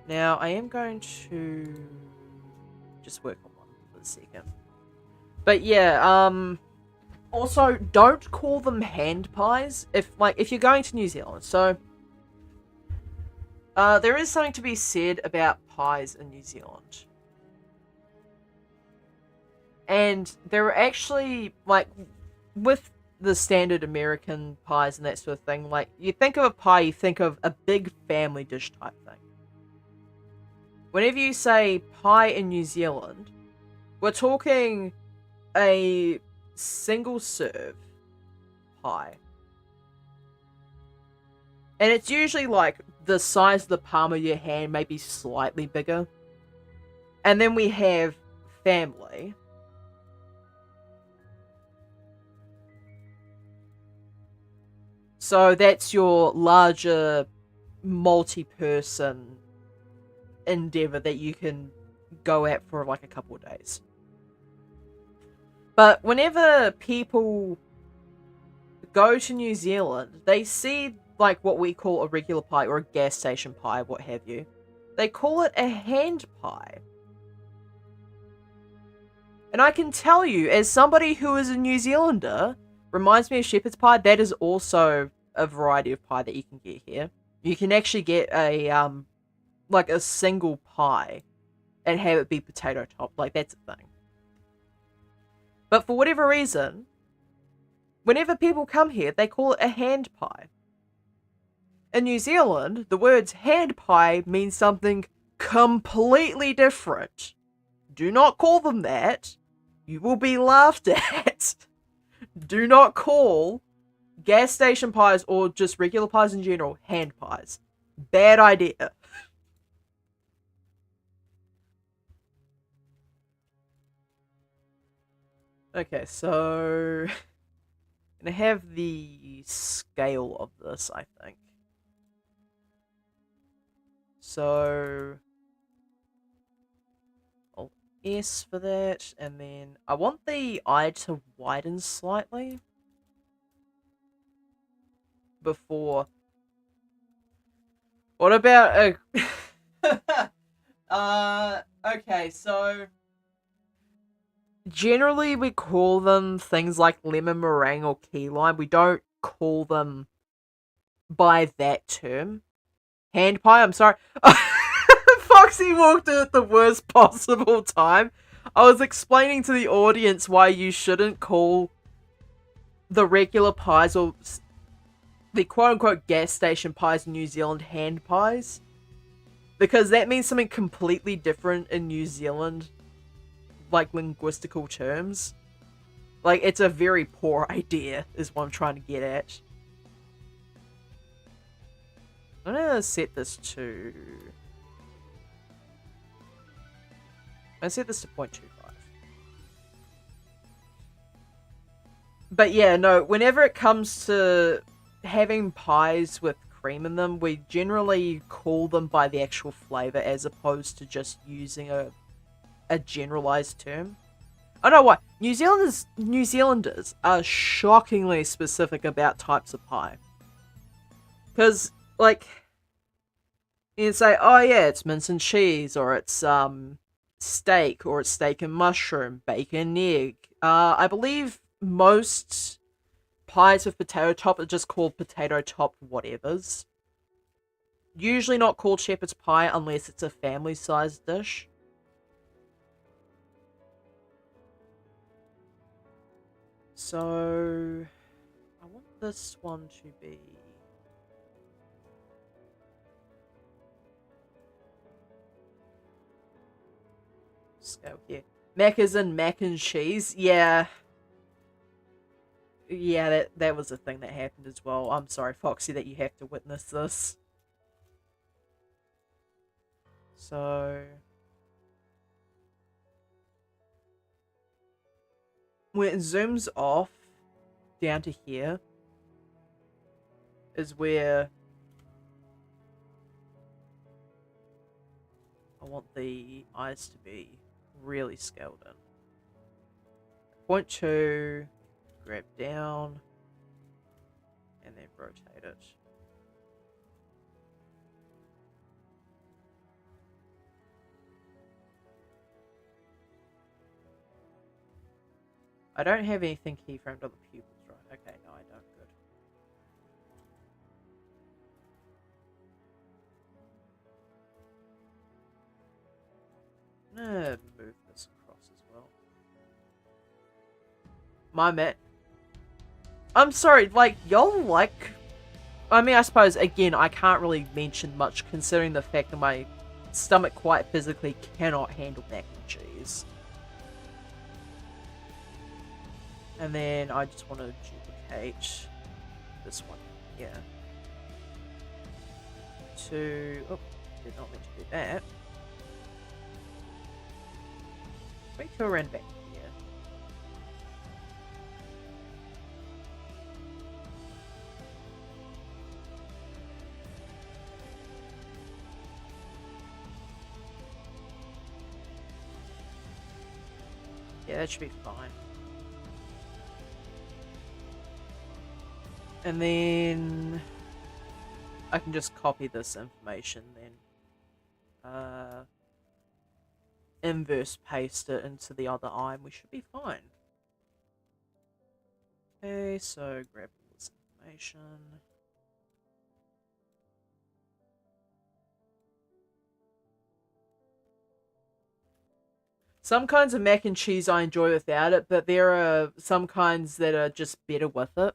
Now, I am going to just work on one for a second. But yeah, also, don't call them hand pies if you're going to New Zealand. So, there is something to be said about pies in New Zealand. And there are actually, like, with the standard American pies and that sort of thing, like, you think of a pie, you think of a big family dish type thing. Whenever you say pie in New Zealand, we're talking a single serve pie. And it's usually like the size of the palm of your hand, maybe slightly bigger. And then we have family. So that's your larger multi-person endeavor that you can go at for like a couple of days. But whenever people go to New Zealand, they see like what we call a regular pie or a gas station pie, what have you. They call it a hand pie. And I can tell you, as somebody who is a New Zealander, reminds me of shepherd's pie, that is also a variety of pie that you can get here. You can actually get a like a single pie and have it be potato top. Like, that's a thing. But for whatever reason, whenever people come here, they call it a hand pie. In New Zealand, the words hand pie means something completely different. Do not call them that. You will be laughed at. Do not call gas station pies or just regular pies in general hand pies. Bad idea. Okay, so I'm gonna have the scale of this, I think. So I'll S for that, and then I want the eye to widen slightly before. What about a okay, so generally we call them things like lemon meringue or key lime. We don't call them by that term. Hand pie, I'm sorry. Foxy walked in at the worst possible time. I was explaining to the audience why you shouldn't call the regular pies or the quote-unquote gas station pies in New Zealand hand pies. Because that means something completely different in New Zealand, like linguistical terms. Like, it's a very poor idea, is what I'm trying to get at. I'm gonna set this to... I set this to 0.25. But yeah, no, whenever it comes to having pies with cream in them, we generally call them by the actual flavor as opposed to just using a generalized term. I know what, New Zealanders are shockingly specific about types of pie. Because, like, you say, oh yeah, it's mince and cheese, or it's steak, or it's steak and mushroom, bacon, egg. I believe most pies with potato top are just called potato top whatevers. Usually not called shepherd's pie unless it's a family-sized dish. So I want this one to be... Scale here. Mac as in mac and cheese? Yeah. Yeah, that was a thing that happened as well. I'm sorry, Foxy, that you have to witness this. So... when it zooms off down to here is where I want the eyes to be really scaled in. 0.2, grab down, and then rotate it. I don't have anything keyframed on the pupils, right? Okay, no, I don't. Good. I'm gonna move this across as well. My man. I'm sorry, like, y'all like... I mean, I suppose, again, I can't really mention much considering the fact that my stomach quite physically cannot handle mac and cheese. And then I just want to duplicate this one here. Oh, did not mean to do that. Wait till around back here. Yeah, that should be fine. And then I can just copy this information then inverse paste it into the other eye and we should be fine. Okay, so grab all this information. Some kinds of mac and cheese I enjoy without it, but there are some kinds that are just better with it.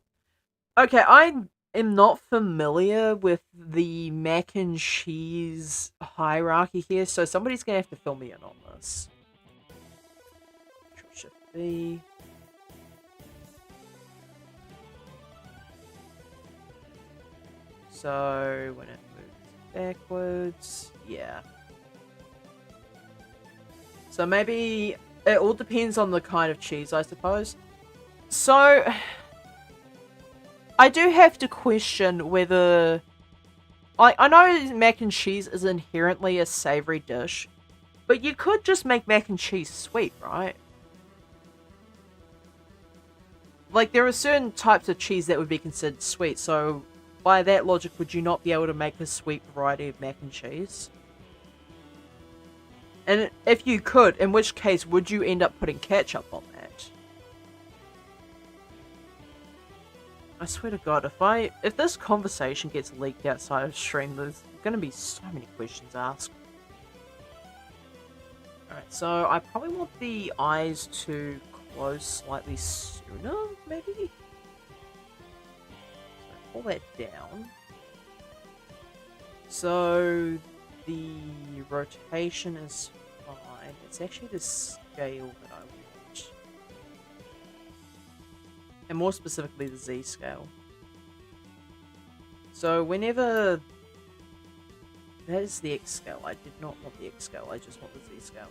Okay, I am not familiar with the mac and cheese hierarchy here, so somebody's gonna have to fill me in on this. Control-Shift-B. So when it moves backwards, yeah. So maybe it all depends on the kind of cheese, I suppose. So I do have to question whether... I know mac and cheese is inherently a savory dish, but you could just make mac and cheese sweet, right? Like, there are certain types of cheese that would be considered sweet, so by that logic, would you not be able to make a sweet variety of mac and cheese? And if you could, in which case would you end up putting ketchup on that? I swear to God, if this conversation gets leaked outside of stream, there's gonna be so many questions asked. Alright, so I probably want the eyes to close slightly sooner, maybe? So pull that down. So the rotation is fine. It's actually the scale that I want. And more specifically the Z scale. So whenever... That is the X scale. I did not want the X scale, I just want the Z scale.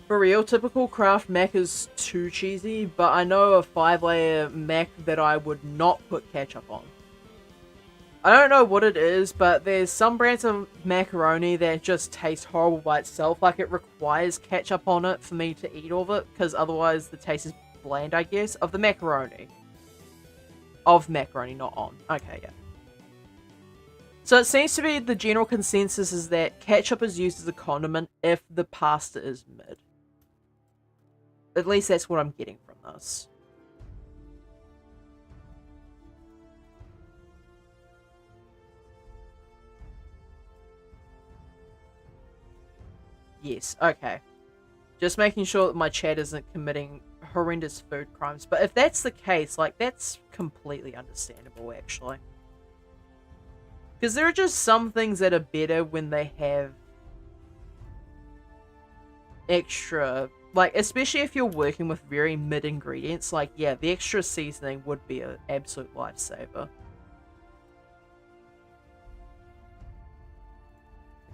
For real, typical Kraft mac is too cheesy, but I know a 5-layer mac that I would not put ketchup on. I don't know what it is, but there's some brands of macaroni that just taste horrible by itself. Like, it requires ketchup on it for me to eat of it, because otherwise the taste is bland, I guess. Of the macaroni. Of macaroni, not on. Okay, yeah. So it seems to be the general consensus is that ketchup is used as a condiment if the pasta is mid. At least that's what I'm getting from this. Yes, okay. Just making sure that my chat isn't committing horrendous food crimes. But if that's the case, like, that's completely understandable, actually. Because there are just some things that are better when they have extra... Like, especially if you're working with very mid ingredients. Like, yeah, the extra seasoning would be an absolute lifesaver.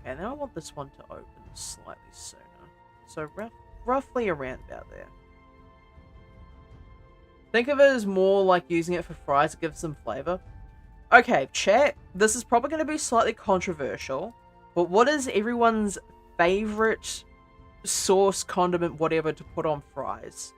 Okay, now I want this one to open slightly sooner. So roughly around about there. Think of it as more like using it for fries to give some flavor. Okay, chat, this is probably going to be slightly controversial, but what is everyone's favorite sauce, condiment, whatever to put on fries?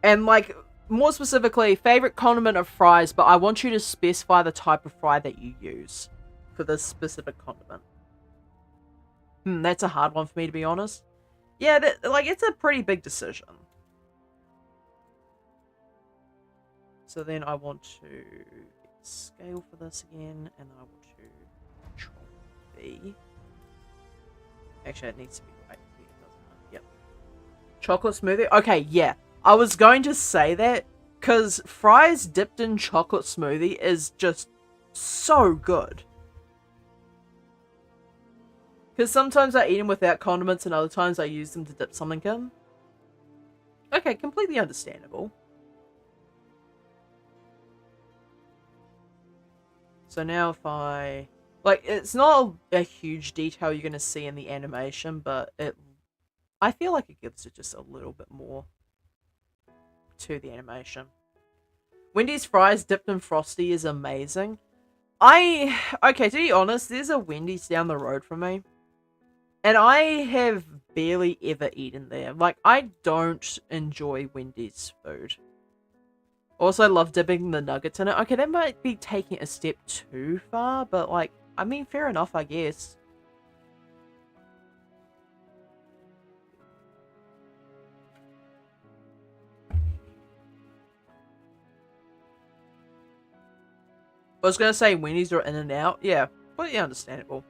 And, like, more specifically, favorite condiment of fries, but I want you to specify the type of fry that you use for this specific condiment. That's a hard one for me, to be honest. Yeah, it's a pretty big decision. So then I want to get scale for this again, and I want to Control V. Actually, it needs to be right here, doesn't it? Yep. Chocolate smoothie? Okay, yeah. I was going to say that, because fries dipped in chocolate smoothie is just so good. Because sometimes I eat them without condiments and other times I use them to dip something in. Okay, completely understandable. So now if I... Like, it's not a huge detail you're going to see in the animation, but I feel like it gives it just a little bit more to the animation. Wendy's fries dipped in Frosty is amazing. Okay, to be honest, there's a Wendy's down the road from me. And I have barely ever eaten there. Like, I don't enjoy Wendy's food. Also, I love dipping the nuggets in it. Okay, that might be taking a step too far, but, like, I mean, fair enough, I guess. I was gonna say Wendy's are in and out. Yeah, completely understandable.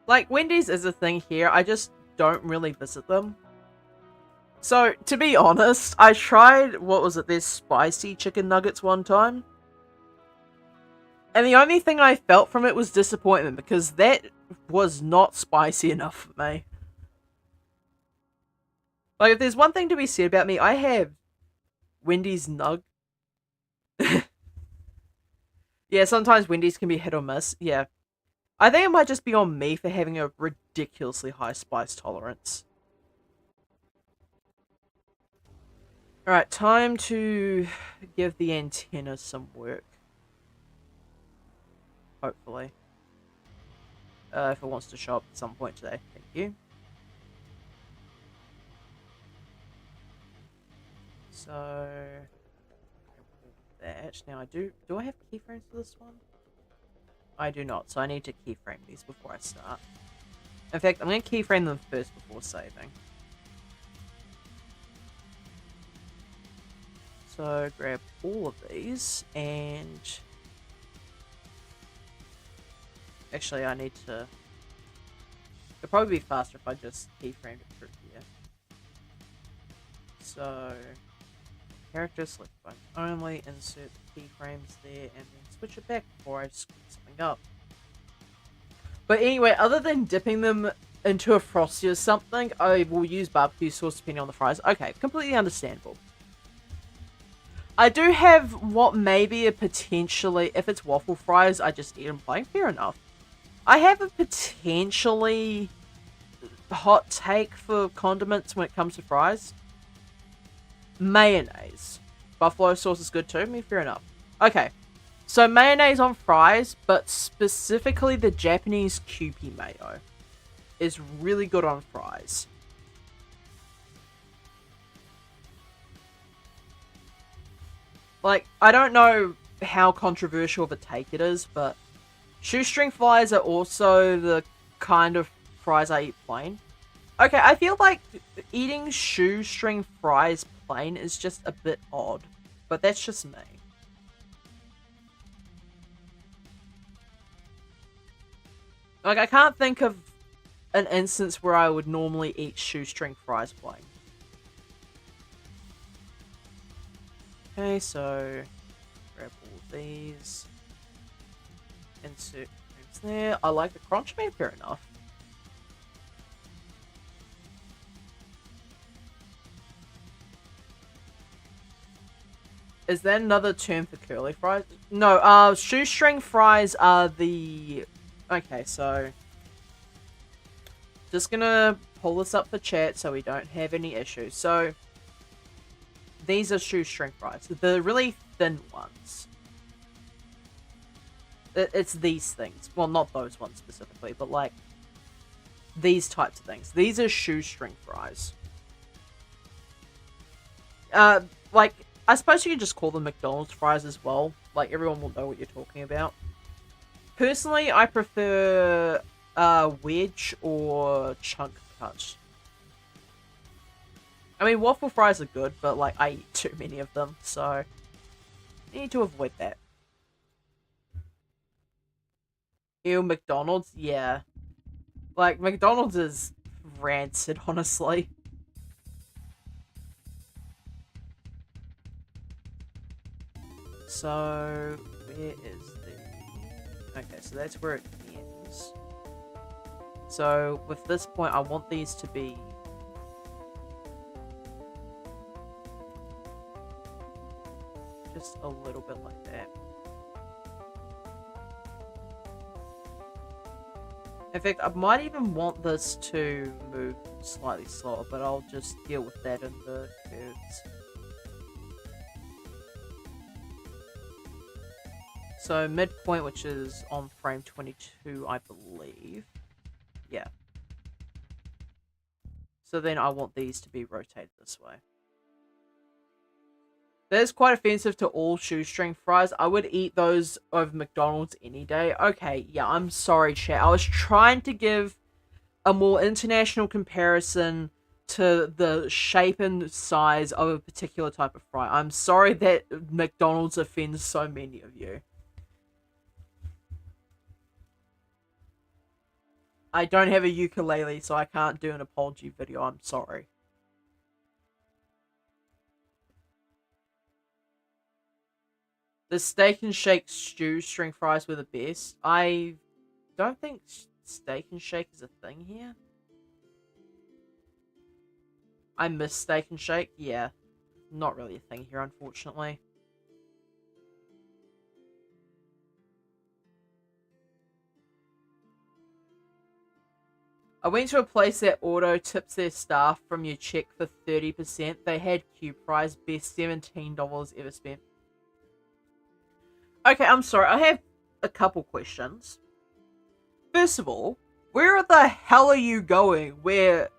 Like, Wendy's is a thing here. I just don't really visit them. So, to be honest, I tried, what was it, their spicy chicken nuggets one time. And the only thing I felt from it was disappointment, because that was not spicy enough for me. Like, if there's one thing to be said about me, I have Wendy's Yeah, sometimes Wendy's can be hit or miss. Yeah. I think it might just be on me for having a ridiculously high spice tolerance. Alright, time to give the antenna some work. Hopefully. If it wants to show up at some point today. Thank you. So... that. Now do I have keyframes for this one? I do not, so I need to keyframe these before I start. In fact, I'm going to keyframe them first before saving. So grab all of these, and... actually, I need to... it'd probably be faster if I just keyframed it through here. So... character, select button only, insert the keyframes there, and then switch it back before I screw something up. But anyway, other than dipping them into a Frosty or something, I will use barbecue sauce depending on the fries. Okay, completely understandable. I do have what may be a potentially, if it's waffle fries, I just eat them plain. Fair enough. I have a potentially hot take for condiments when it comes to fries. Mayonnaise. Buffalo sauce is good too. I mean, fair enough. Okay. So mayonnaise on fries, but specifically the Japanese Kewpie mayo is really good on fries. Like, I don't know how controversial of a take it is, but shoestring fries are also the kind of fries I eat plain. Okay, I feel like eating shoestring fries plain is just a bit odd, but that's just me. Like, I can't think of an instance where I would normally eat shoestring fries plain. Okay, so grab all these. Insert things there. I like the crunch meat, fair enough. Is that another term for curly fries? No, shoestring fries are the... okay, so... just gonna pull this up for chat so we don't have any issues. So, these are shoestring fries. The really thin ones. It's these things. Well, not those ones specifically, but like... these types of things. These are shoestring fries. Like... I suppose you could just call them McDonald's fries as well. Like, everyone will know what you're talking about. Personally, I prefer wedge or chunk cut. I mean, waffle fries are good, but, like, I eat too many of them, so... I need to avoid that. Ew, McDonald's? Yeah. Like, McDonald's is rancid, honestly. So, where is the... Okay, so that's where it ends. So, with this point, I want these to be... just a little bit like that. In fact, I might even want this to move slightly slower, but I'll just deal with that in the curves. So midpoint, which is on frame 22, I believe. Yeah. So then I want these to be rotated this way. That is quite offensive to all shoestring fries. I would eat those over McDonald's any day. Okay, yeah, I'm sorry, chat. I was trying to give a more international comparison to the shape and size of a particular type of fry. I'm sorry that McDonald's offends so many of you. I don't have a ukulele, so I can't do an apology video. I'm sorry. The steak and shake stew string fries were the best. I don't think steak and shake is a thing here. I miss steak and shake. Yeah, not really a thing here, unfortunately. I went to a place that auto tips their staff from your check for 30%. They had Q prize, best $17 ever spent. Okay, I'm sorry. I have a couple questions. First of all, where the hell are you going where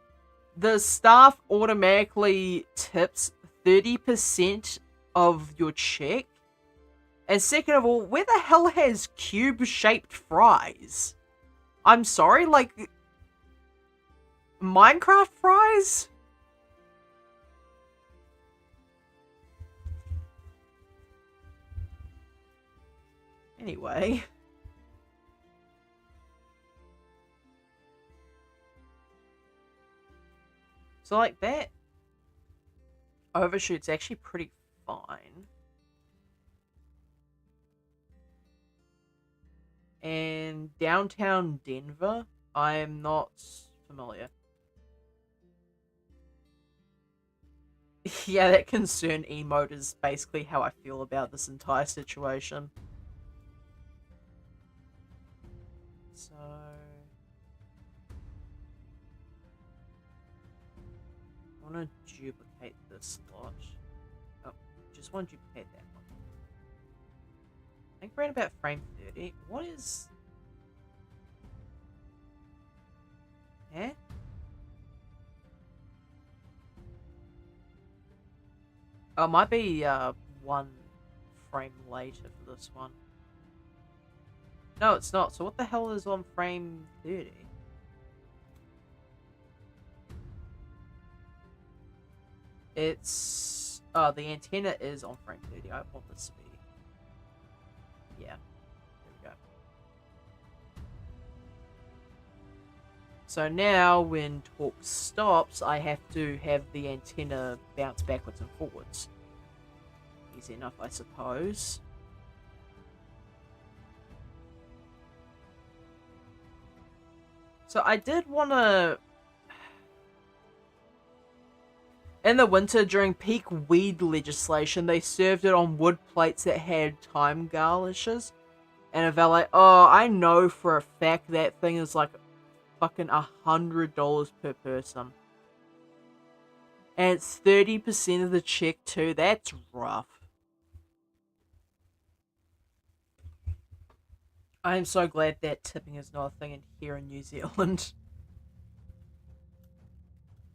the staff automatically tips 30% of your check? And second of all, where the hell has cube-shaped fries? I'm sorry, like... Minecraft fries? Anyway. So like that overshoot's actually pretty fine. And downtown Denver, I am not familiar. Yeah, that concern emote is basically how I feel about this entire situation. So... I want to duplicate this lot. Oh, just want to duplicate that one. I think we're at about frame 30. What is... Eh? Oh, it might be one frame later for this one. No, it's not. So what the hell is on frame 30? It's... Oh, the antenna is on frame 30. I want this to be... Yeah. There we go. So now, when talk stops, I have to have the antenna bounce backwards and forwards. Easy enough, I suppose. So I did want to... In the winter, during peak weed legislation, they served it on wood plates that had time garnishes. And a valet... Oh, I know for a fact that thing is like fucking $100 per person. And it's 30% of the check too. That's rough. I am so glad that tipping is not a thing here in New Zealand.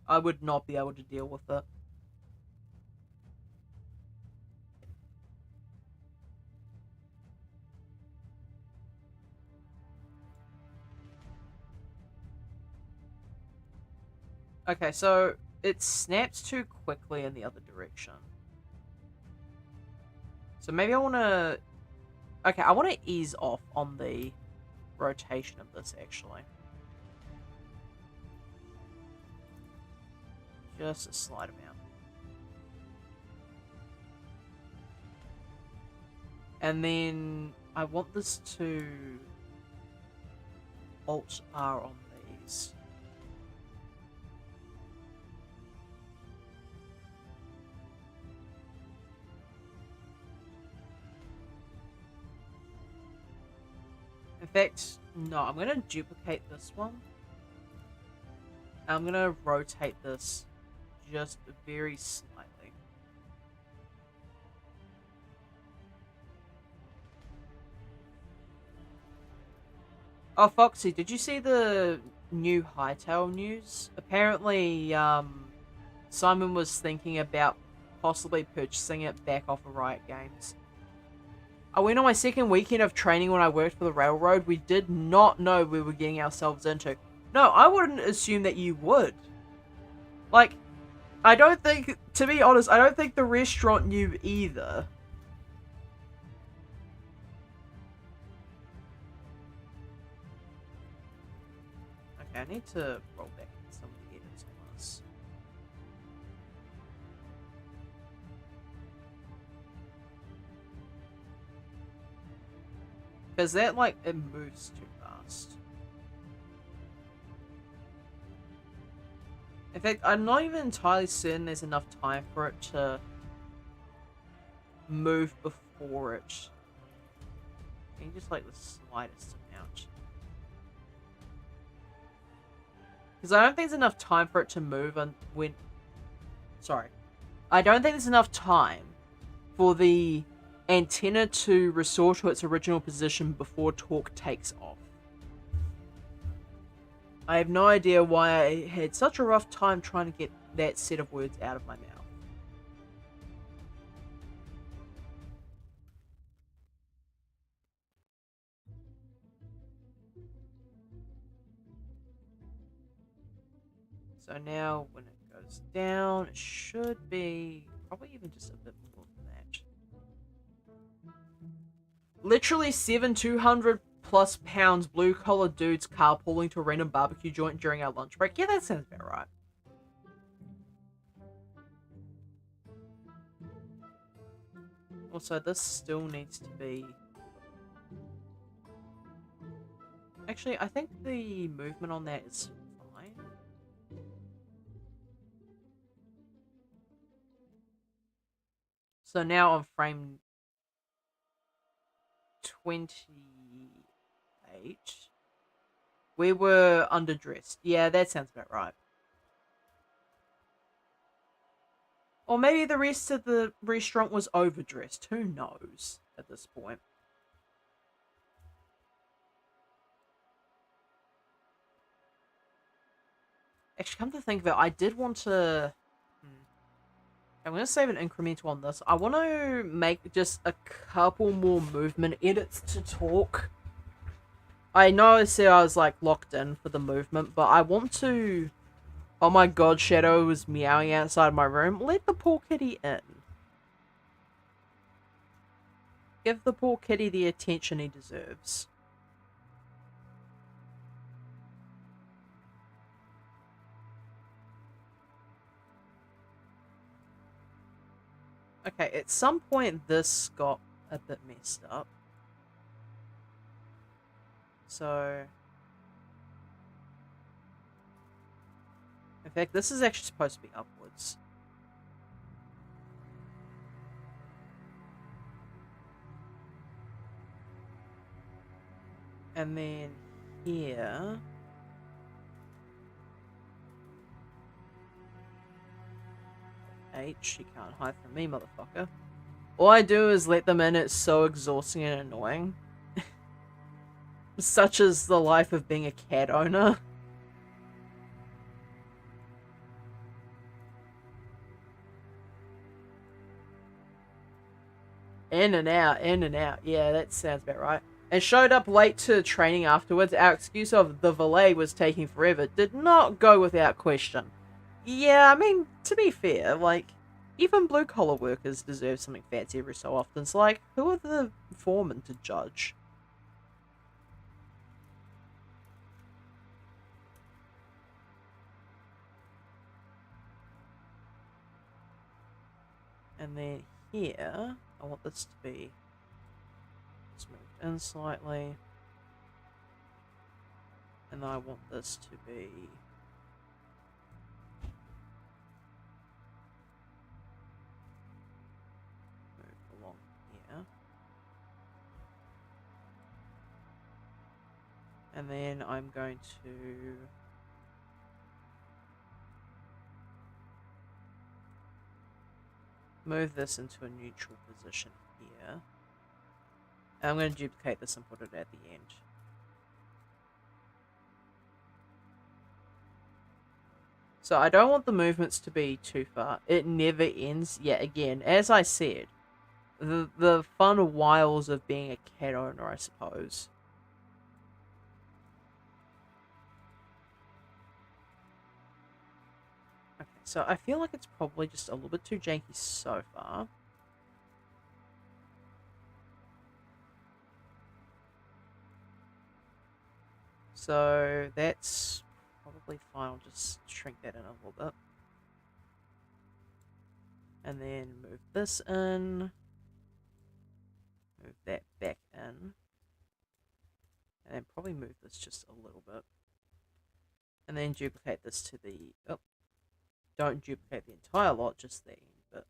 I would not be able to deal with it. Okay, so it snaps too quickly in the other direction. So maybe I want to... Okay, I want to ease off on the rotation of this, actually. Just a slight amount. And then I want this to Alt R on these. In fact, no, I'm going to duplicate this one. I'm going to rotate this just very slightly. Oh, Foxy, did you see the new Hightail news? Apparently, Simon was thinking about possibly purchasing it back off of Riot Games. I went on my second weekend of training when I worked for the railroad. We did not know we were getting ourselves into. No, I wouldn't assume that you would. Like, I don't think, to be honest, I don't think the restaurant knew either. Okay, I need to roll back some of the edits on this. Because that, like, it moves too fast. In fact, I'm not even entirely certain there's enough time for it to move before it. Maybe just, like, the slightest amount. Because I don't think there's enough time for it to move when... Sorry. I don't think there's enough time for the antenna to restore to its original position before torque takes off. I have no idea why I had such a rough time trying to get that set of words out of my mouth. So now when it goes down, it should be probably even just a bit more than that. Literally 200 plus pounds blue collar dudes carpooling to a random barbecue joint during our lunch break. Yeah, that sounds about right. Also, this still needs to be... Actually, I think the movement on that is fine. So now on frame 28, we were underdressed. Yeah, that sounds about right. Or maybe the rest of the restaurant was overdressed. Who knows at this point? Actually, come to think of it, I did want to... I'm going to save an incremental on this. I want to make just a couple more movement edits to talk. I know I said I was, like, locked in for the movement, but I want to... Oh my god, Shadow was meowing outside my room. Let the poor kitty in. Give the poor kitty the attention he deserves. Okay, at some point this got a bit messed up. So... In fact, this is actually supposed to be upwards. And then here... H, you can't hide from me, motherfucker. All I do is let them in, it's so exhausting and annoying. Such is the life of being a cat owner. In and out, in and out. Yeah, that sounds about right. And showed up late to training afterwards. Our excuse of the valet was taking forever did not go without question. Yeah, I mean, to be fair, like, even blue-collar workers deserve something fancy every so often. So, like, who are the foremen to judge? And then here, I want this to be just moved in slightly. And I want this to be moved along here. And then I'm going to move this into a neutral position here. And I'm going to duplicate this and put it at the end. So I don't want the movements to be too far. It never ends. Yeah, again, as I said, the fun wiles of being a cat owner, I suppose. Okay, so I feel like it's probably just a little bit too janky so far. So that's probably fine. I'll just shrink that in a little bit. And then move this in. Move that back in. And then probably move this just a little bit. And then duplicate this to the... Oh, don't duplicate the entire lot, just the end bit.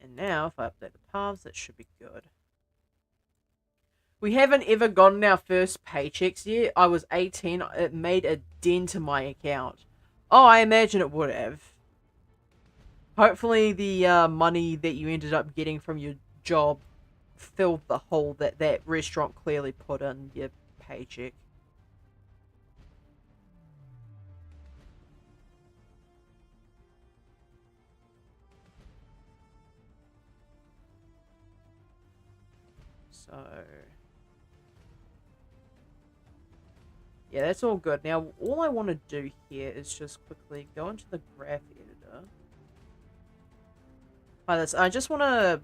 And now, if I update the paths, that should be good. We haven't ever gotten our first paychecks yet. I was 18. It made a dent in my account. Oh, I imagine it would have. Hopefully the money that you ended up getting from your job filled the hole that that restaurant clearly put in your paycheck. So... yeah, that's all good. Now, all I want to do here is just quickly go into the graph editor. I just want to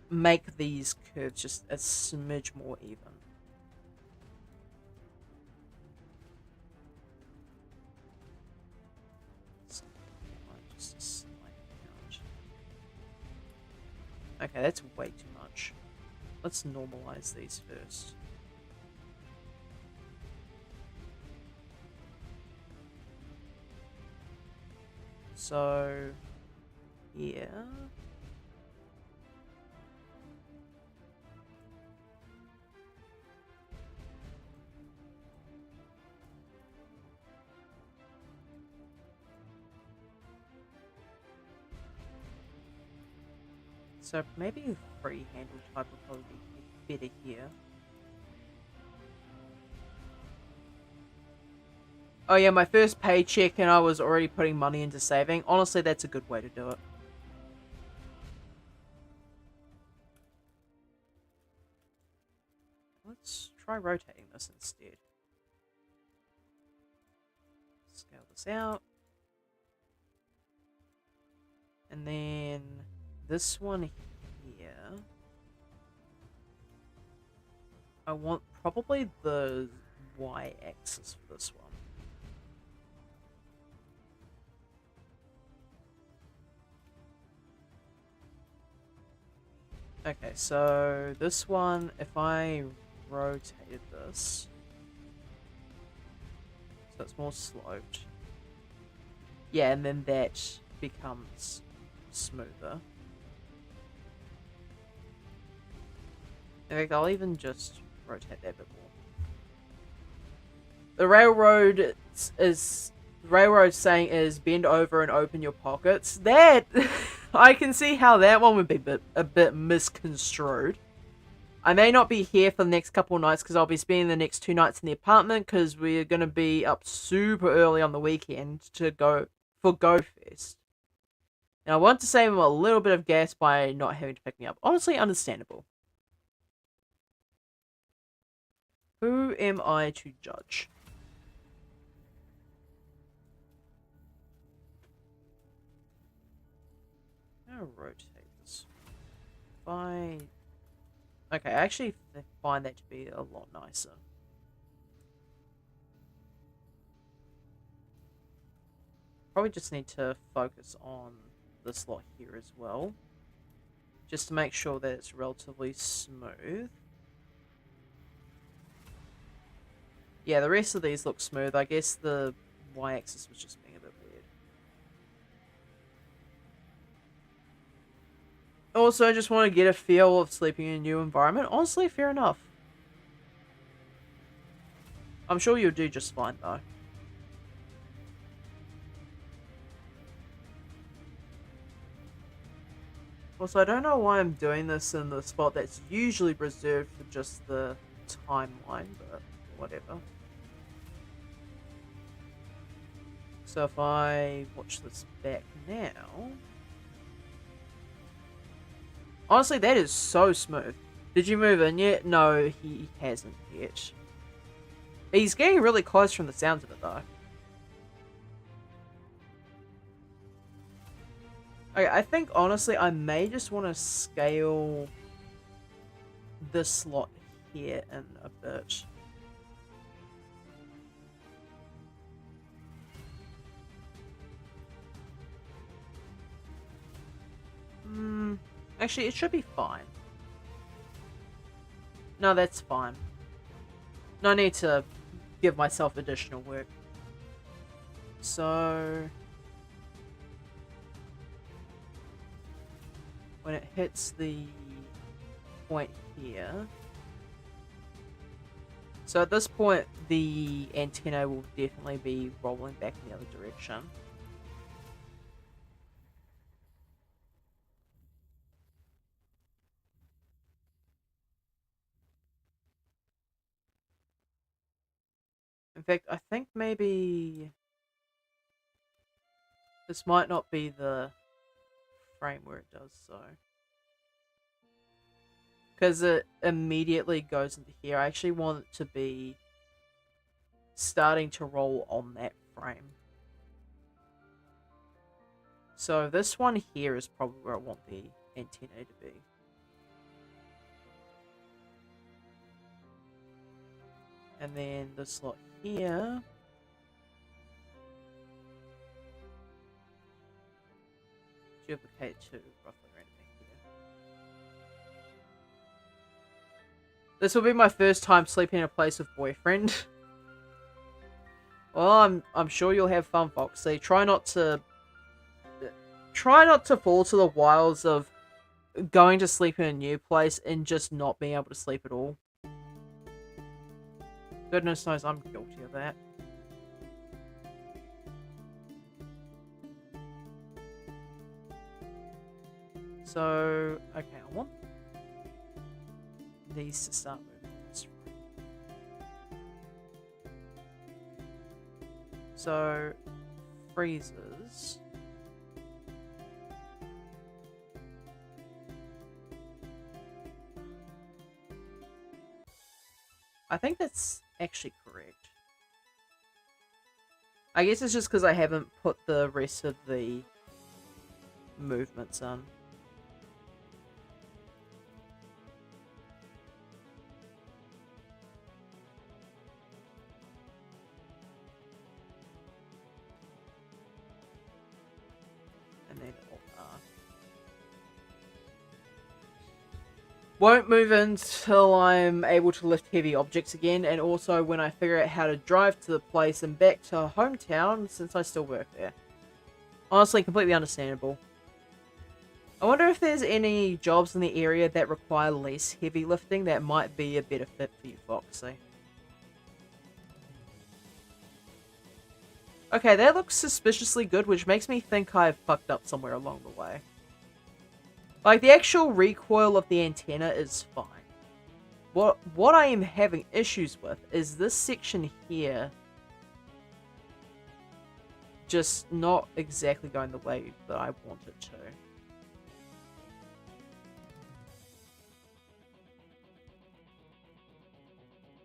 make these curves just a smidge more even. Just a slight amount. Okay, that's way too much. Let's normalize these first. So, yeah. So maybe a free handle type would probably be better here. Oh yeah, my first paycheck and I was already putting money into saving. Honestly, that's a good way to do it. Let's try rotating this instead. Scale this out. And then this one here. I want probably the y-axis for this one. Okay, so this one, if I rotated this, so it's more sloped. Yeah, and then that becomes smoother. In fact, I'll even just rotate that a bit more. The railroad saying is bend over and open your pockets. That I can see how that one would be a bit misconstrued. I may not be here for the next couple of nights because I'll be spending the next 2 nights in the apartment because we're going to be up super early on the weekend to go for GoFest. And I want to save him a little bit of gas by not having to pick me up. Honestly, understandable. Who am I to judge? I'm going to rotate this. Okay, I actually find that to be a lot nicer. Probably just need to focus on the slot here as well. Just to make sure that it's relatively smooth. Yeah, the rest of these look smooth. I guess the y-axis was just being a bit weird. Also, I just want to get a feel of sleeping in a new environment. Honestly, fair enough. I'm sure you'll do just fine, though. Also, I don't know why I'm doing this in the spot that's usually reserved for just the timeline, but whatever. So if I watch this back now... Honestly, that is so smooth. Did you move in yet? No, he hasn't yet. He's getting really close from the sounds of it, though. Okay, I think, honestly, I may just want to scale this slot here in a bit. Actually, it should be fine. No, that's fine. No need to give myself additional work. So... when it hits the point here... So at this point, the antenna will definitely be rolling back in the other direction. In fact, I think maybe this might not be the frame where it does so. Because it immediately goes into here. I actually want it to be starting to roll on that frame. So this one here is probably where I want the antenna to be. And then the slot here. Duplicate to roughly around here. This will be my first time sleeping in a place with boyfriend. Well, I'm sure you'll have fun, Foxy. Try not to fall to the wiles of going to sleep in a new place and just not being able to sleep at all. Goodness knows I'm guilty of that. So, okay, I want these to start moving this way. So, freezers. I think that's actually correct. I guess it's just because I haven't put the rest of the movements on. And then won't move until I'm able to lift heavy objects again, and also when I figure out how to drive to the place and back to hometown, since I still work there. Honestly, completely understandable. I wonder if there's any jobs in the area that require less heavy lifting that might be a better fit for you, Foxy. Okay, that looks suspiciously good, which makes me think I've fucked up somewhere along the way. Like, the actual recoil of the antenna is fine. What I am having issues with is this section here just not exactly going the way that I want it to.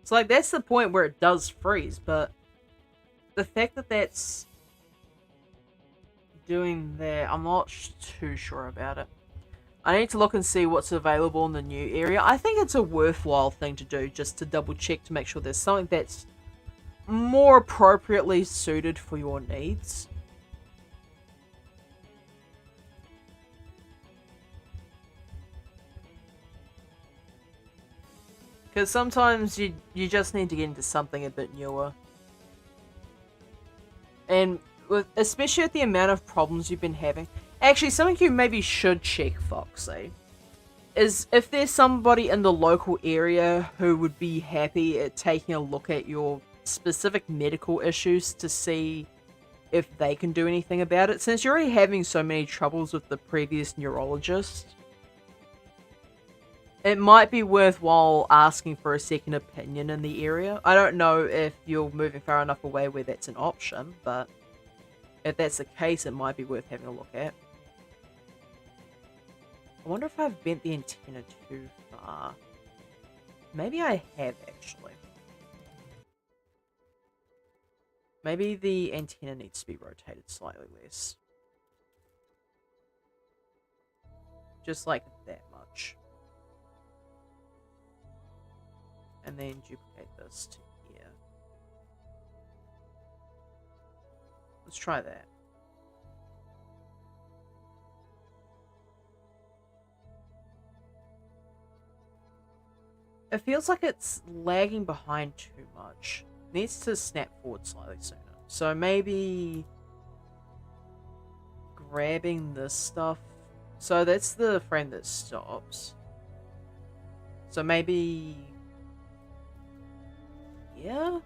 It's like, that's the point where it does freeze, but the fact that that's doing that, I'm not too sure about it. I need to look and see what's available in the new area. I think it's a worthwhile thing to do, just to double check to make sure there's something that's more appropriately suited for your needs. Because sometimes you just need to get into something a bit newer. And especially with the amount of problems you've been having. Actually, something you maybe should check, Foxy, is if there's somebody in the local area who would be happy at taking a look at your specific medical issues to see if they can do anything about it. Since you're already having so many troubles with the previous neurologist, it might be worthwhile asking for a second opinion in the area. I don't know if you're moving far enough away where that's an option, but if that's the case, it might be worth having a look at. I wonder if I've bent the antenna too far. Maybe I have, actually. Maybe the antenna needs to be rotated slightly less. Just like that much. And then duplicate this to here. Let's try that. It feels like it's lagging behind too much. It needs to snap forward slightly sooner. So maybe grabbing this stuff. So that's the frame that stops. So maybe... yeah?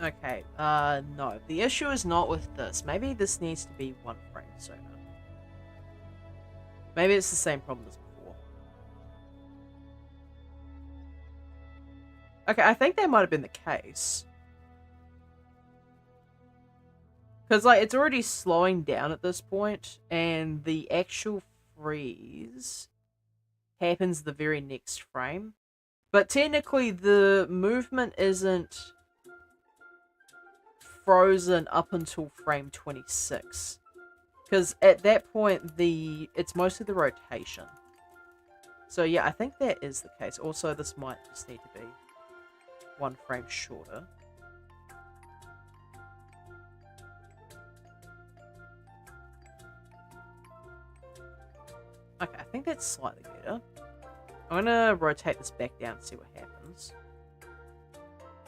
Okay, no. The issue is not with this. Maybe this needs to be one frame sooner. Maybe it's the same problem as before. Okay, I think that might have been the case. Because, like, it's already slowing down at this point, and the actual freeze happens the very next frame. But technically, the movement isn't frozen up until frame 26. Because at that point, it's mostly the rotation. So yeah, I think that is the case. Also, this might just need to be one frame shorter. Okay, I think that's slightly better. I'm gonna rotate this back down and see what happens.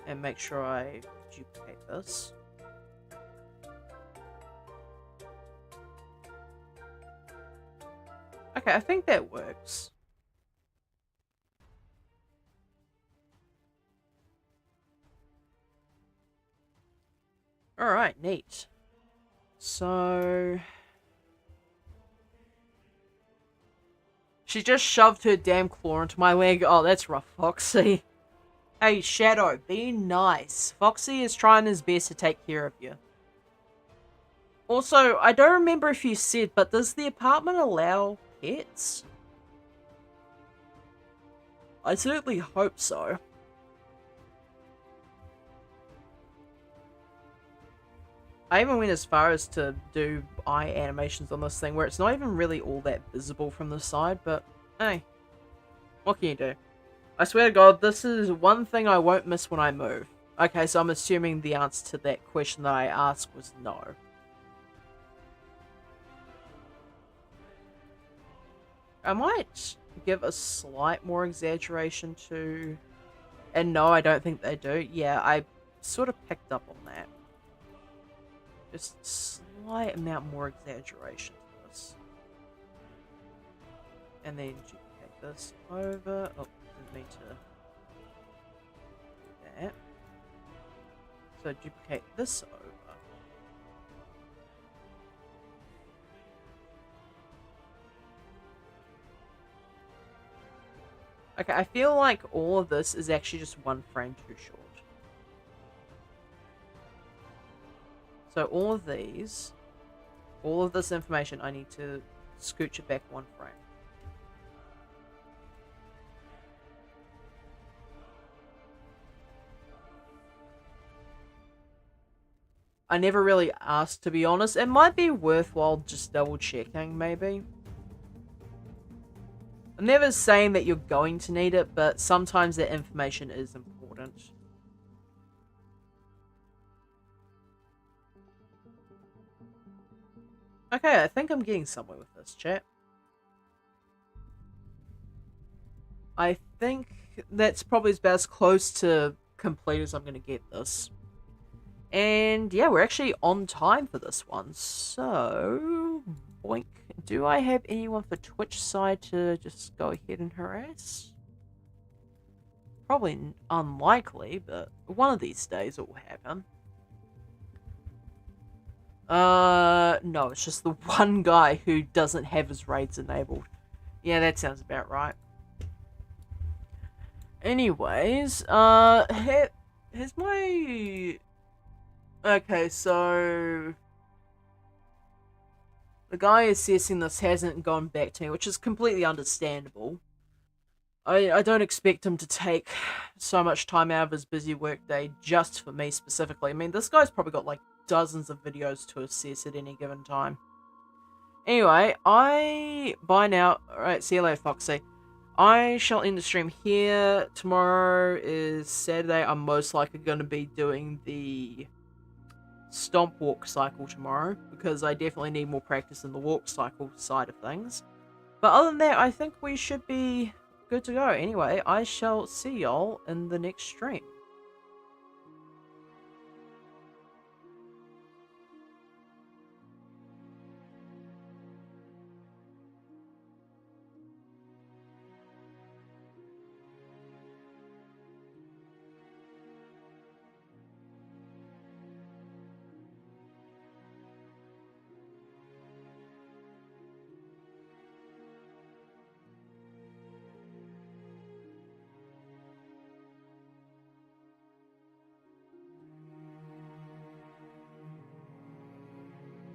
And make sure I duplicate this. Okay, I think that works. Alright, neat. So... she just shoved her damn claw into my leg. Oh, that's rough, Foxy. Hey, Shadow, be nice. Foxy is trying his best to take care of you. Also, I don't remember if you said, but does the apartment allow pets? I certainly hope so. I even went as far as to do eye animations on this thing where it's not even really all that visible from the side, but hey, what can you do? I swear to God, this is one thing I won't miss when I move. Okay, so I'm assuming the answer to that question that I asked was no. I might give a slight more exaggeration to... and no, I don't think they do. Yeah, I sort of picked up on that. Just a slight amount more exaggeration to this. And then duplicate this over. Oh, didn't mean to do that. So duplicate this over. Okay, I feel like all of this is actually just one frame too short. So all of these, all of this information, I need to scooch it back one frame. I never really asked, to be honest. It might be worthwhile just double checking, maybe. I'm never saying that you're going to need it, but sometimes that information is important. Okay, I think I'm getting somewhere with this, chat. I think that's probably about as close to complete as I'm going to get this. And yeah, we're actually on time for this one. So, boink. Do I have anyone for Twitch side to just go ahead and harass? Probably unlikely, but one of these days it will happen. No, it's just the one guy who doesn't have his raids enabled. Yeah, that sounds about right. Anyways, here's my... Okay, so... The guy assessing this hasn't gone back to me, which is completely understandable. I don't expect him to take so much time out of his busy workday just for me specifically. I mean, this guy's probably got like dozens of videos to assess at any given time. Anyway, bye now. Alright, see you later, Foxy. I shall end the stream here. Tomorrow is Saturday. I'm most likely going to be doing the stomp walk cycle tomorrow, because I definitely need more practice in the walk cycle side of things. But other than that, I think we should be good to go. Anyway, I shall see y'all in the next stream.